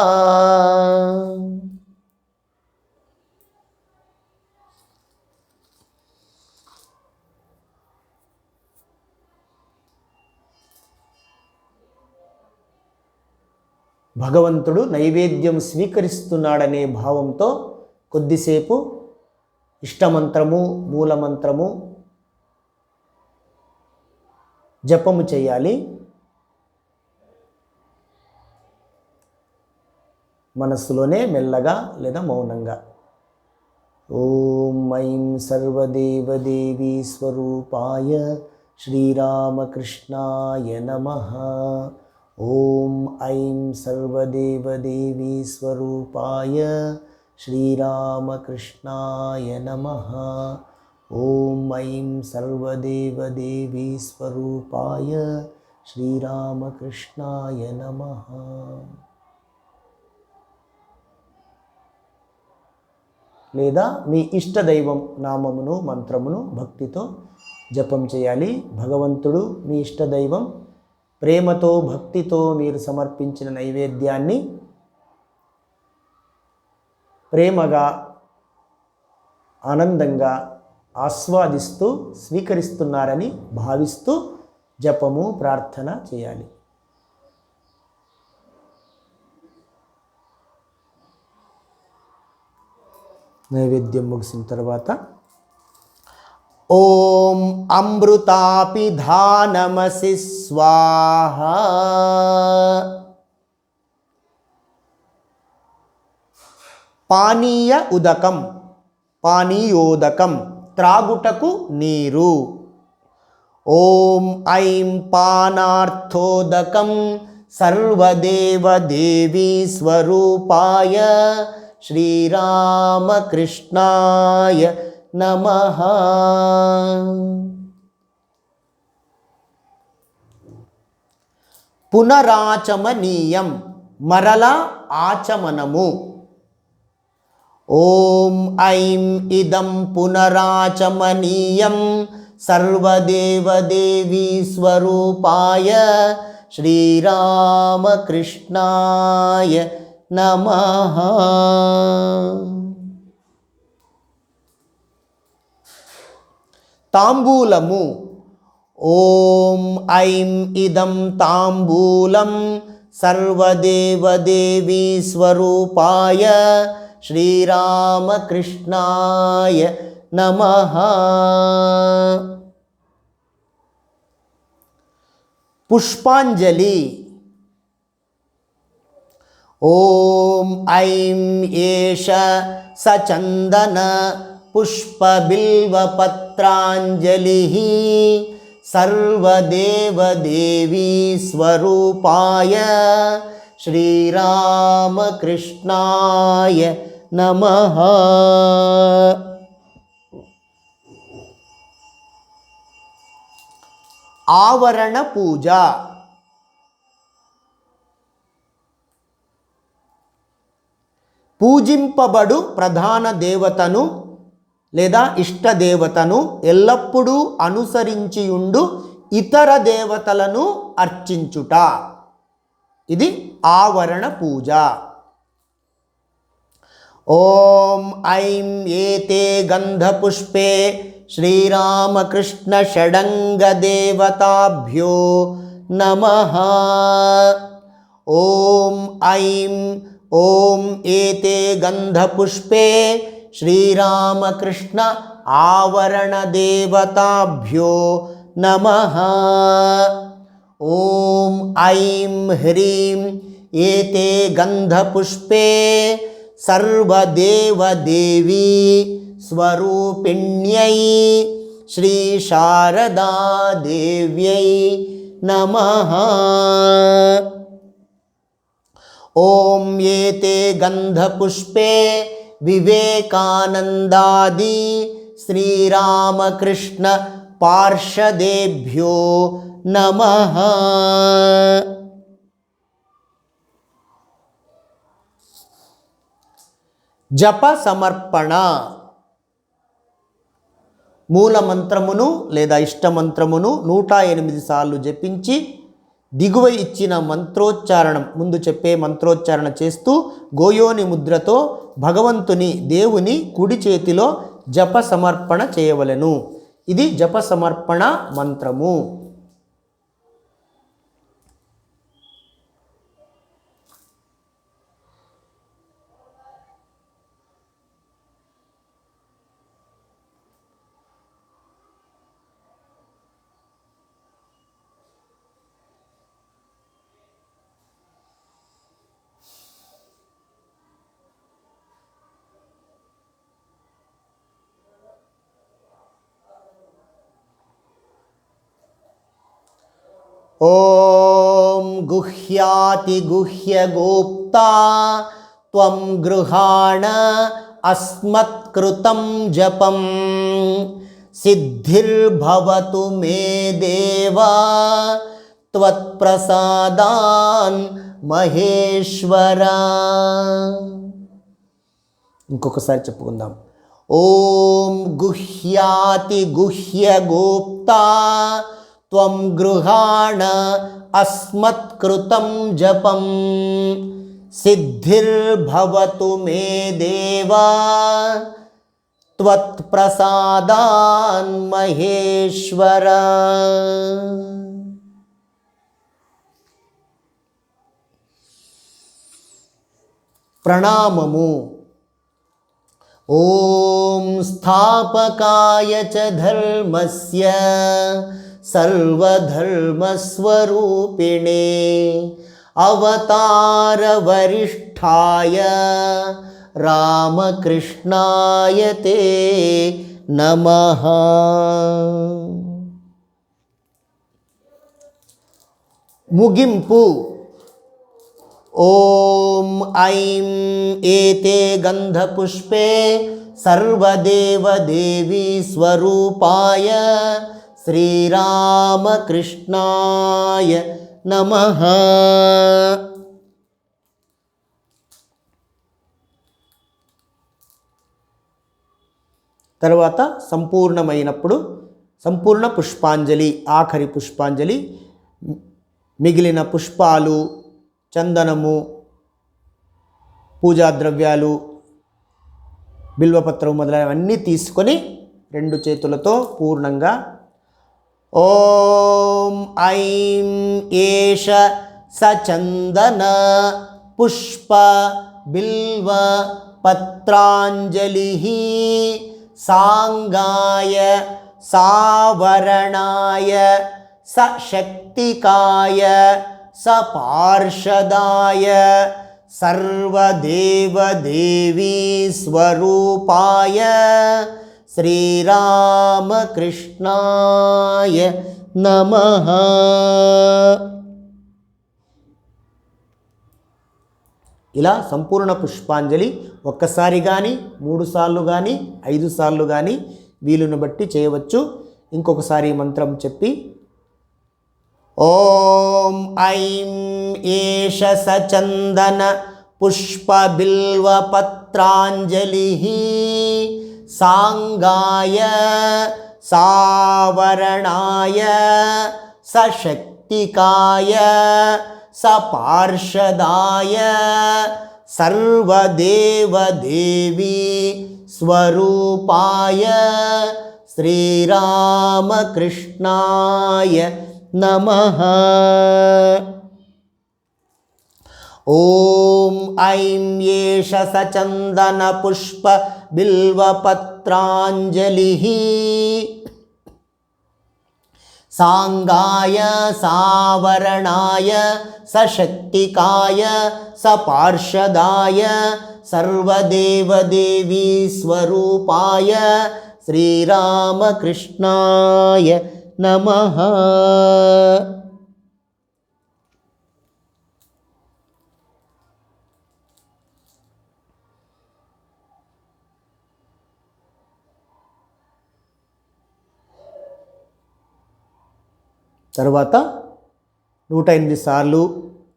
Speaker 1: భగవంతుడు నైవేద్యం స్వీకరిస్తున్నాడనే భావంతో కొద్దిసేపు ఇష్టమంత్రము మూలమంత్రము జపము చేయాలి. మనస్సులోనే మెల్లగా లేదా మౌనంగా. ఓం ఐం సర్వదేవదేవీ స్వరూపాయ శ్రీరామకృష్ణాయ నమః. ఓం ఐం సర్వదేవదేవీ స్వరూపాయ శ్రీరామకృష్ణాయ నమః. ఓం ఐం సర్వదేవదేవీ స్వరూపాయ శ్రీరామకృష్ణాయ నమః. లేదా మీ ఇష్టదైవం నామమును మంత్రమును భక్తితో జపం చేయాలి. భగవంతుడు మీ ఇష్టదైవం. ప్రేమతో భక్తితో మీరు సమర్పించిన నైవేద్యాన్ని ప్రేమగా ఆనందంగా ఆస్వాదిస్తూ స్వీకరిస్తున్నారని భావిస్తూ జపము ప్రార్థన చేయాలి. నైవేద్యం ముగిసిన తర్వాత ఓం అమృతాపిధానమసి స్వాహా. పానీయ ఉదకం, పానీయోదకం త్రాగుటకు నీరు. ఓం ఐం పానార్థోదకం సర్వదేవదేవీ స్వరూపాయ శ్రీరామకృష్ణాయ నమః. పునరాచమనీయం మరల ఆచమనము. ఓం ఐం ఇదం పునరాచమనీయం సర్వదేవదేవీ స్వరూపాయ శ్రీరామకృష్ణాయ నమః. తాంబూలము. ఓం ఐం ఇదం తాంబూలం సర్వదేవదేవీ స్వరూపాయ శ్రీరామకృష్ణాయ నమః. పుష్పాంజలి. ఓం ఐం ఏష సచందన పుష్పబిల్వపత్రాంజలిః సర్వదేవదేవీ స్వరూపాయ శ్రీరామకృష్ణాయ నమః. ఆవరణ పూజ. పూజింపబడు ప్రధాన దేవతను లేదా ఇష్టదేవతను ఎల్లప్పుడూ అనుసరించియుండు ఇతర దేవతలను అర్చించుట. ఇది ఆవరణ పూజ. ఓం ఐం ఏతే గంధపుష్పే శ్రీరామకృష్ణ షడంగదేవతాభ్యో నమః. ఓం ఐం ఓం ఏతే గంధపుష్పే శ్రీరామకృష్ణ ఆవరణదేవతాభ్యో నమః. ఓం ఐం హ్రీం ఏతే గంధపుష్పే సర్వదేవదేవీ స్వరూపిణ్యై శ్రీ శారదాదేవ్యై నమః. ఓం ఏతే గంధపుష్పే వివేకానందాది శ్రీరామకృష్ణ పార్షదేభ్యో నమః. జప సమర్పణ. మూలమంత్రమును లేదా ఇష్టమంత్రమును 108 సార్లు జపించి దిగువ ఇచ్చిన మంత్రోచ్చారణం ముందు చెప్పే మంత్రోచ్చారణ చేస్తూ గోయోని ముద్రతో భగవంతుని దేవుని కుడి చేతిలో జప సమర్పణ చేయవలెను. ఇది జప సమర్పణ మంత్రము. ఓం గుహ్యాతి గుహ్యగోప్తా త్వం గృహాణ అస్మత్కృతం జపం సిద్ధిర్భవతు మే దేవా త్వత్ప్రసాదాన్ మహేశ్వర. ఇంకొకసారి చెప్పుకుందాం. ఓం గుహ్యాతి గుహ్యగోప్తా త్వం గృహాణ అస్మత్కృతం జపం సిద్ధిర్భవతు మే దేవా త్వత్ప్రసాదాన్ మహేశ్వర. ప్రణామము. ఓం స్థాపకాయ చ ధర్మస్య సర్వధర్మస్వరూపిణే అవతార వరిష్ఠాయ రామకృష్ణాయ తే నమః. ముగింపు. ఓం ఐం ఏతే గంధపుష్పే సర్వదేవదేవీ స్వరూపాయ శ్రీరామకృష్ణాయ నమః. తర్వాత సంపూర్ణమైనప్పుడు సంపూర్ణ పుష్పాంజలి, ఆఖరి పుష్పాంజలి, మిగిలిన పుష్పాలు, చందనము, పూజా ద్రవ్యాలు, బిల్వపత్రం మొదలైనవన్నీ తీసుకొని రెండు చేతులతో పూర్ణంగా ఓం ఐం ఏష సచందన పుష్ప బిల్వ పత్రాంజలి సాంగాయ సావరణాయ సశక్తికాయ సపార్షదాయ సర్వదేవదేవీ స్వరూపాయ శ్రీరామకృష్ణాయ నమః. ఇలా సంపూర్ణ పుష్పాంజలి ఒక్కసారి కానీ 3 సార్లు కానీ 5 సార్లు కానీ వీలును బట్టి చేయవచ్చు. ఇంకొకసారి మంత్రం చెప్పి ఓం ఐం ఏష సచందన పుష్ప బిల్వ పత్రాంజలి సాంగాయ సావరణాయ సశక్తికాయ సపార్షదాయ సర్వదేవదేవీ స్వరూపాయ శ్రీరామకృష్ణాయ నమః. ఓం ఐం ఏష సచందన పుష్ప బిల్వ పత్రాంజలి సాంగాయ సావరణాయ సశక్తికాయ సపార్షదాయ సర్వదేవదేవీ స్వరూపాయ శ్రీరామకృష్ణాయ నమః. తరువాత 108 సార్లు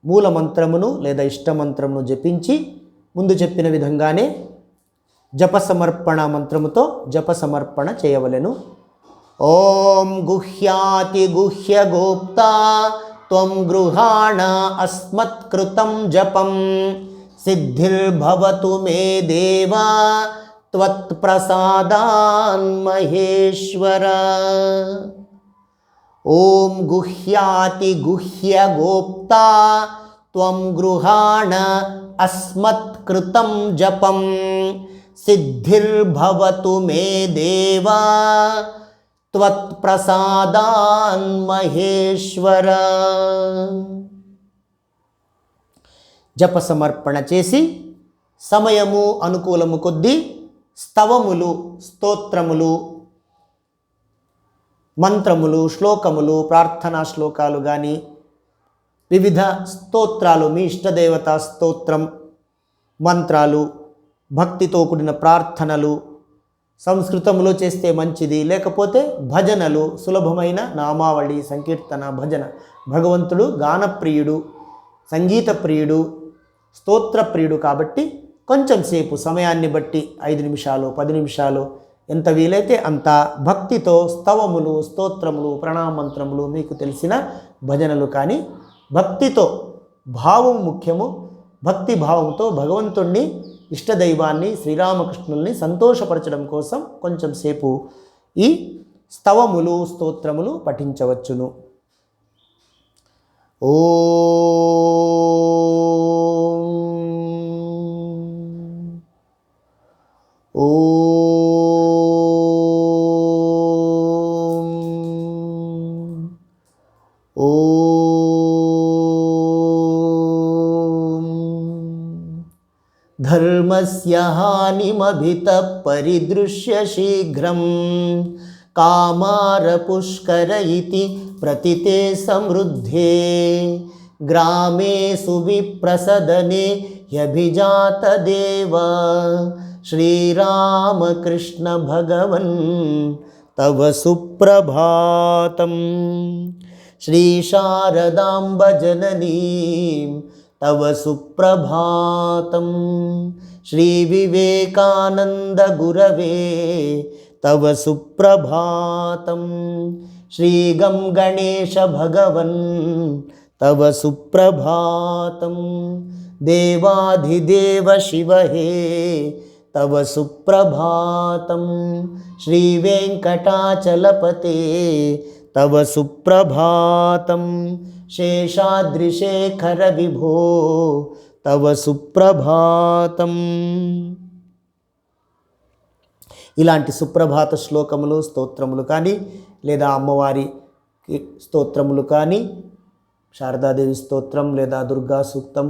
Speaker 1: మూలమంత్రమును లేదా ఇష్టమంత్రమును జపించి ముందు చెప్పిన విధంగానే జపసమర్పణ మంత్రముతో జపసమర్పణ చేయవలెను. ఓం గుహ్యాతి గుహ్య గోప్తా త్వం గృహాణ అస్మత్కృతం జపం సిద్ధిర్భవతు మే దేవా త్వత్ప్రసాదాన్ మహేశ్వర. ఓం గుహ్యాతి గుహ్య గోప్తా త్వం గృహాణ అస్మత్కృతం జపం సిద్ధిర్భవతు మే దేవా త్వత్ప్రసాదాన్ మహేశ్వర. జప సమర్పణ చేసి సమయము అనుకూలము కొద్దీ స్తవములు, స్తోత్రములు, మంత్రములు, శ్లోకములు, ప్రార్థనా శ్లోకాలు కానీ వివిధ స్తోత్రాలు, మీ ఇష్టదేవతా స్తోత్రం, మంత్రాలు, భక్తితో కూడిన ప్రార్థనలు సంస్కృతంలో చేస్తే మంచిది. లేకపోతే భజనలు, సులభమైన నామావళి, సంకీర్తన, భజన. భగవంతుడు గానప్రియుడు, సంగీత ప్రియుడు, స్తోత్ర ప్రియుడు కాబట్టి కొంచెం సేపు సమయాన్ని బట్టి 5 నిమిషాలు, 10 నిమిషాలు ఎంత వీలైతే అంత భక్తితో స్తవములు, స్తోత్రములు, ప్రణామంత్రములు, మీకు తెలిసిన భజనలు కానీ భక్తితో, భావం ముఖ్యము. భక్తి భావంతో భగవంతుణ్ణి, ఇష్టదైవాన్ని, శ్రీరామకృష్ణుల్ని సంతోషపరచడం కోసం కొంచెం సేపు ఈ స్తవములు, స్తోత్రములు పఠించవచ్చును. ధర్మ धर्मस्य हानिमभितः परिदृश्य शीघ्रं कामारपुष्कर इति प्रतिते समृद्धे ग्रामे सुविप्रसदने ह्यभिजातदेव श्रीरामकृष्ण भगवन् तव सुप्रभातम् श्रीशारदाम्ब जननीं तव सुप्रभातम् श्रीविवेकानन्द गुरवे तव सुप्रभातम् श्रीगं गणेश भगवन् तव सुप्रभातम् देवाधिदेव शिव हे तव सुप्रभातम् श्रीवेङ्कटाचलपते तव सुप्रभातम् शेषाद्रिशेखर विभो तव सुप्रभातम्. ఇలాంటి సుప్రభాత శ్లోకములు స్తోత్రములు కానీ లేదా అమ్మవారి స్తోత్రములు కానీ శారదాదేవి స్తోత్రం లేదా దుర్గా సూక్తం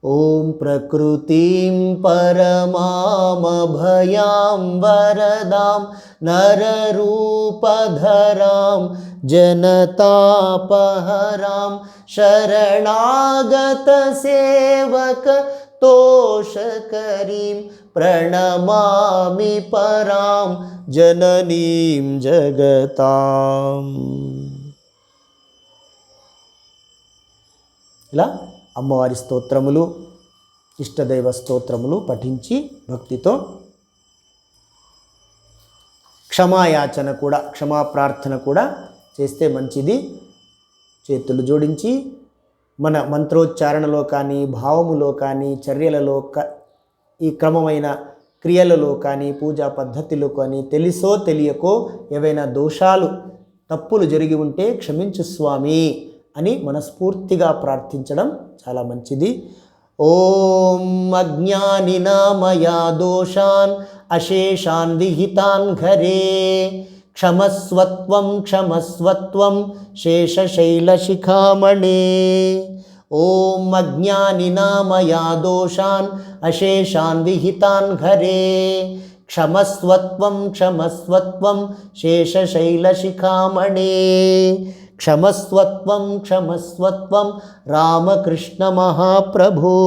Speaker 1: ఓం ప్రకృతిం పరమామభయాం వరదాం నరరూపధరాం జనతాపహరాం శరణాగత సేవక తోషకరీం ప్రణమామి పరాం జననీం జగతాం. ఇలా అమ్మవారి స్తోత్రములు ఇష్టదైవ స్తోత్రములు పఠించి భక్తితో క్షమాయాచన కూడా క్షమాప్రార్థన కూడా చేస్తే మంచిది. చేతులు జోడించి మన మంత్రోచ్చారణలో కానీ భావములో కానీ చర్యలలో ఈ క్రమమైన క్రియలలో కానీ పూజా పద్ధతిలో కానీ తెలిసో తెలియకో ఏవైనా దోషాలు తప్పులు జరిగి ఉంటే క్షమించు స్వామి అని మనస్ఫూర్తిగా ప్రార్థించడం చాలా మంచిది. ఓం అజ్ఞానినా మయా దోషాన్ అశేషాన్ విహితాన్ ఘరే క్షమస్వత్వం క్షమస్వత్వం శేషశైలశిఖామణే. ఓం అజ్ఞానినా మయా దోషాన్ అశేషాన్ విహితాన్ ఘరే క్షమస్వత్వం క్షమస్వత్వం శేషశైలశిఖామణే. క్షమస్వత్వం క్షమస్వత్వం రామకృష్ణ మహాప్రభో.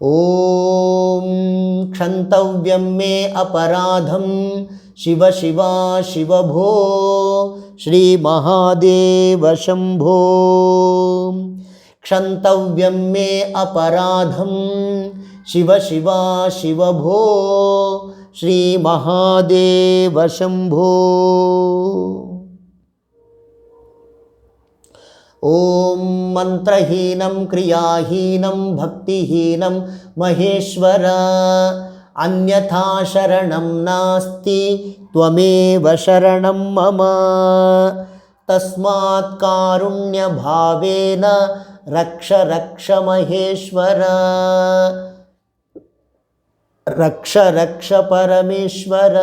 Speaker 1: ఓం క్షంతవ్యం మే అపరాధం శివ శివ శివ భో శ్రీ మహాదేవ శంభో. క్షంతవ్యం మే అపరాధం శివ శివ శివ భో శ్రీ మహాదేవ శంభో. ఓం మంత్రహీనం క్రియాహీనం భక్తిహీనం మహేశ్వర అన్యథా శరణం నాస్తి త్వమేవ శరణం మమ. తస్మాత్ కారుణ్య భావేన రక్ష రక్ష మహేశ్వర రక్ష రక్ష పరమేశ్వర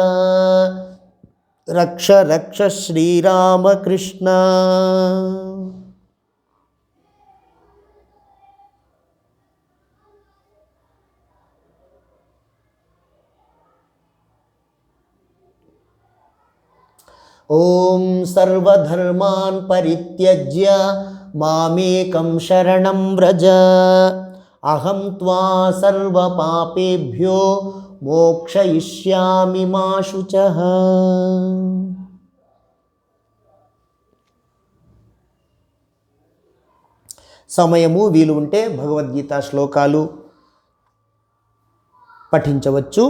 Speaker 1: రక్ష రక్ష శ్రీరామకృష్ణ. ఓం సర్వధర్మాన్ పరిత్యజ్య మామేకం శరణం వ్రజ అహం త్వా సర్వపాపేభ్యో మోక్షయిష్యామి మా శుచః. సమయము వీలు ఉంటే భగవద్గీత శ్లోకాలు పఠించవచ్చు.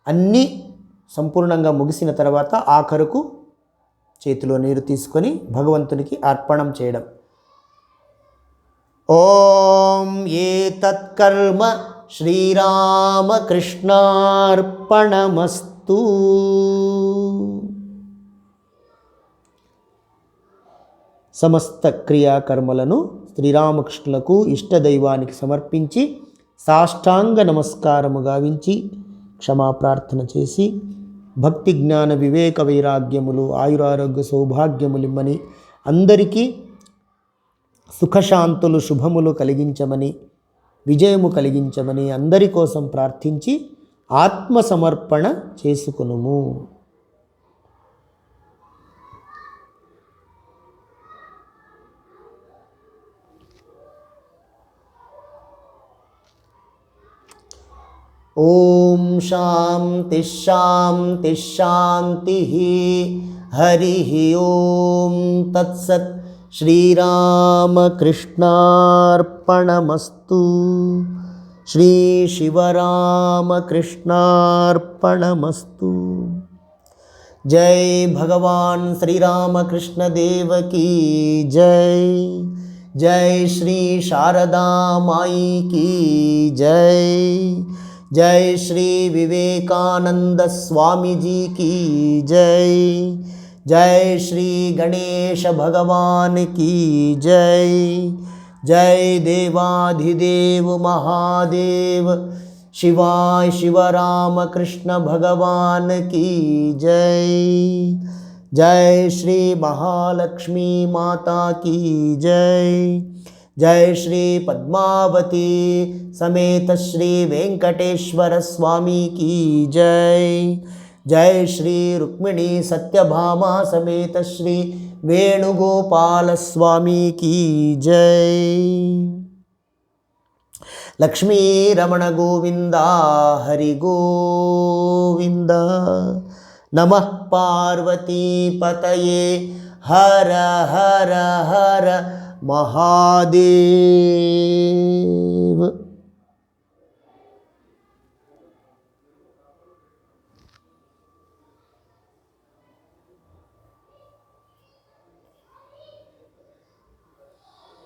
Speaker 1: అన్నీ సంపూర్ణంగా ముగిసిన తర్వాత ఆఖరుకు చేతిలో నీరు తీసుకొని భగవంతునికి అర్పణం చేయడం. ఓం ఏతత్కర్మ శ్రీరామకృష్ణార్పణమస్తు. సమస్త క్రియాకర్మలను శ్రీరామకృష్ణులకు ఇష్టదైవానికి సమర్పించి సాష్టాంగ నమస్కారము గావించి క్షమాప్రార్థన చేసి భక్తి జ్ఞాన వివేక వైరాగ్యములు ఆయురారోగ్య సౌభాగ్యములిమ్మని అందరికీ సుఖశాంతులు శుభములు కలిగించమని, విజయము కలిగించమని అందరి కోసం ప్రార్థించి ఆత్మసమర్పణ చేసుకునుము. ఓం శాంతి శాంతి శాంతి. హరి ఓం తత్సత్. శ్రీరామకృష్ణార్పణమస్తు. శ్రీ శివరామకృష్ణార్పణమస్తు. జై భగవాన్ శ్రీరామకృష్ణ దేవ की జై. జై శ్రీ శారదా మాయి की జై. जय श्री विवेकानंद स्वामी जी की जय. जय श्री गणेश भगवान की जय. जय देवाधिदेव महादेव शिवाय शिवरामकृष्ण भगवान की जय. जय श्री महालक्ष्मी माता की जय. जय श्री पद्मावती समेत श्री वेंकटेश्वर स्वामी की जय. जय श्री रुक्मिणी सत्यभामा समेत श्री वेणुगोपाल स्वामी की जय. लक्ष्मी रमण गोविंदा हरि गोविंदा. नमः पार्वती पतये हर हर हर महादेव.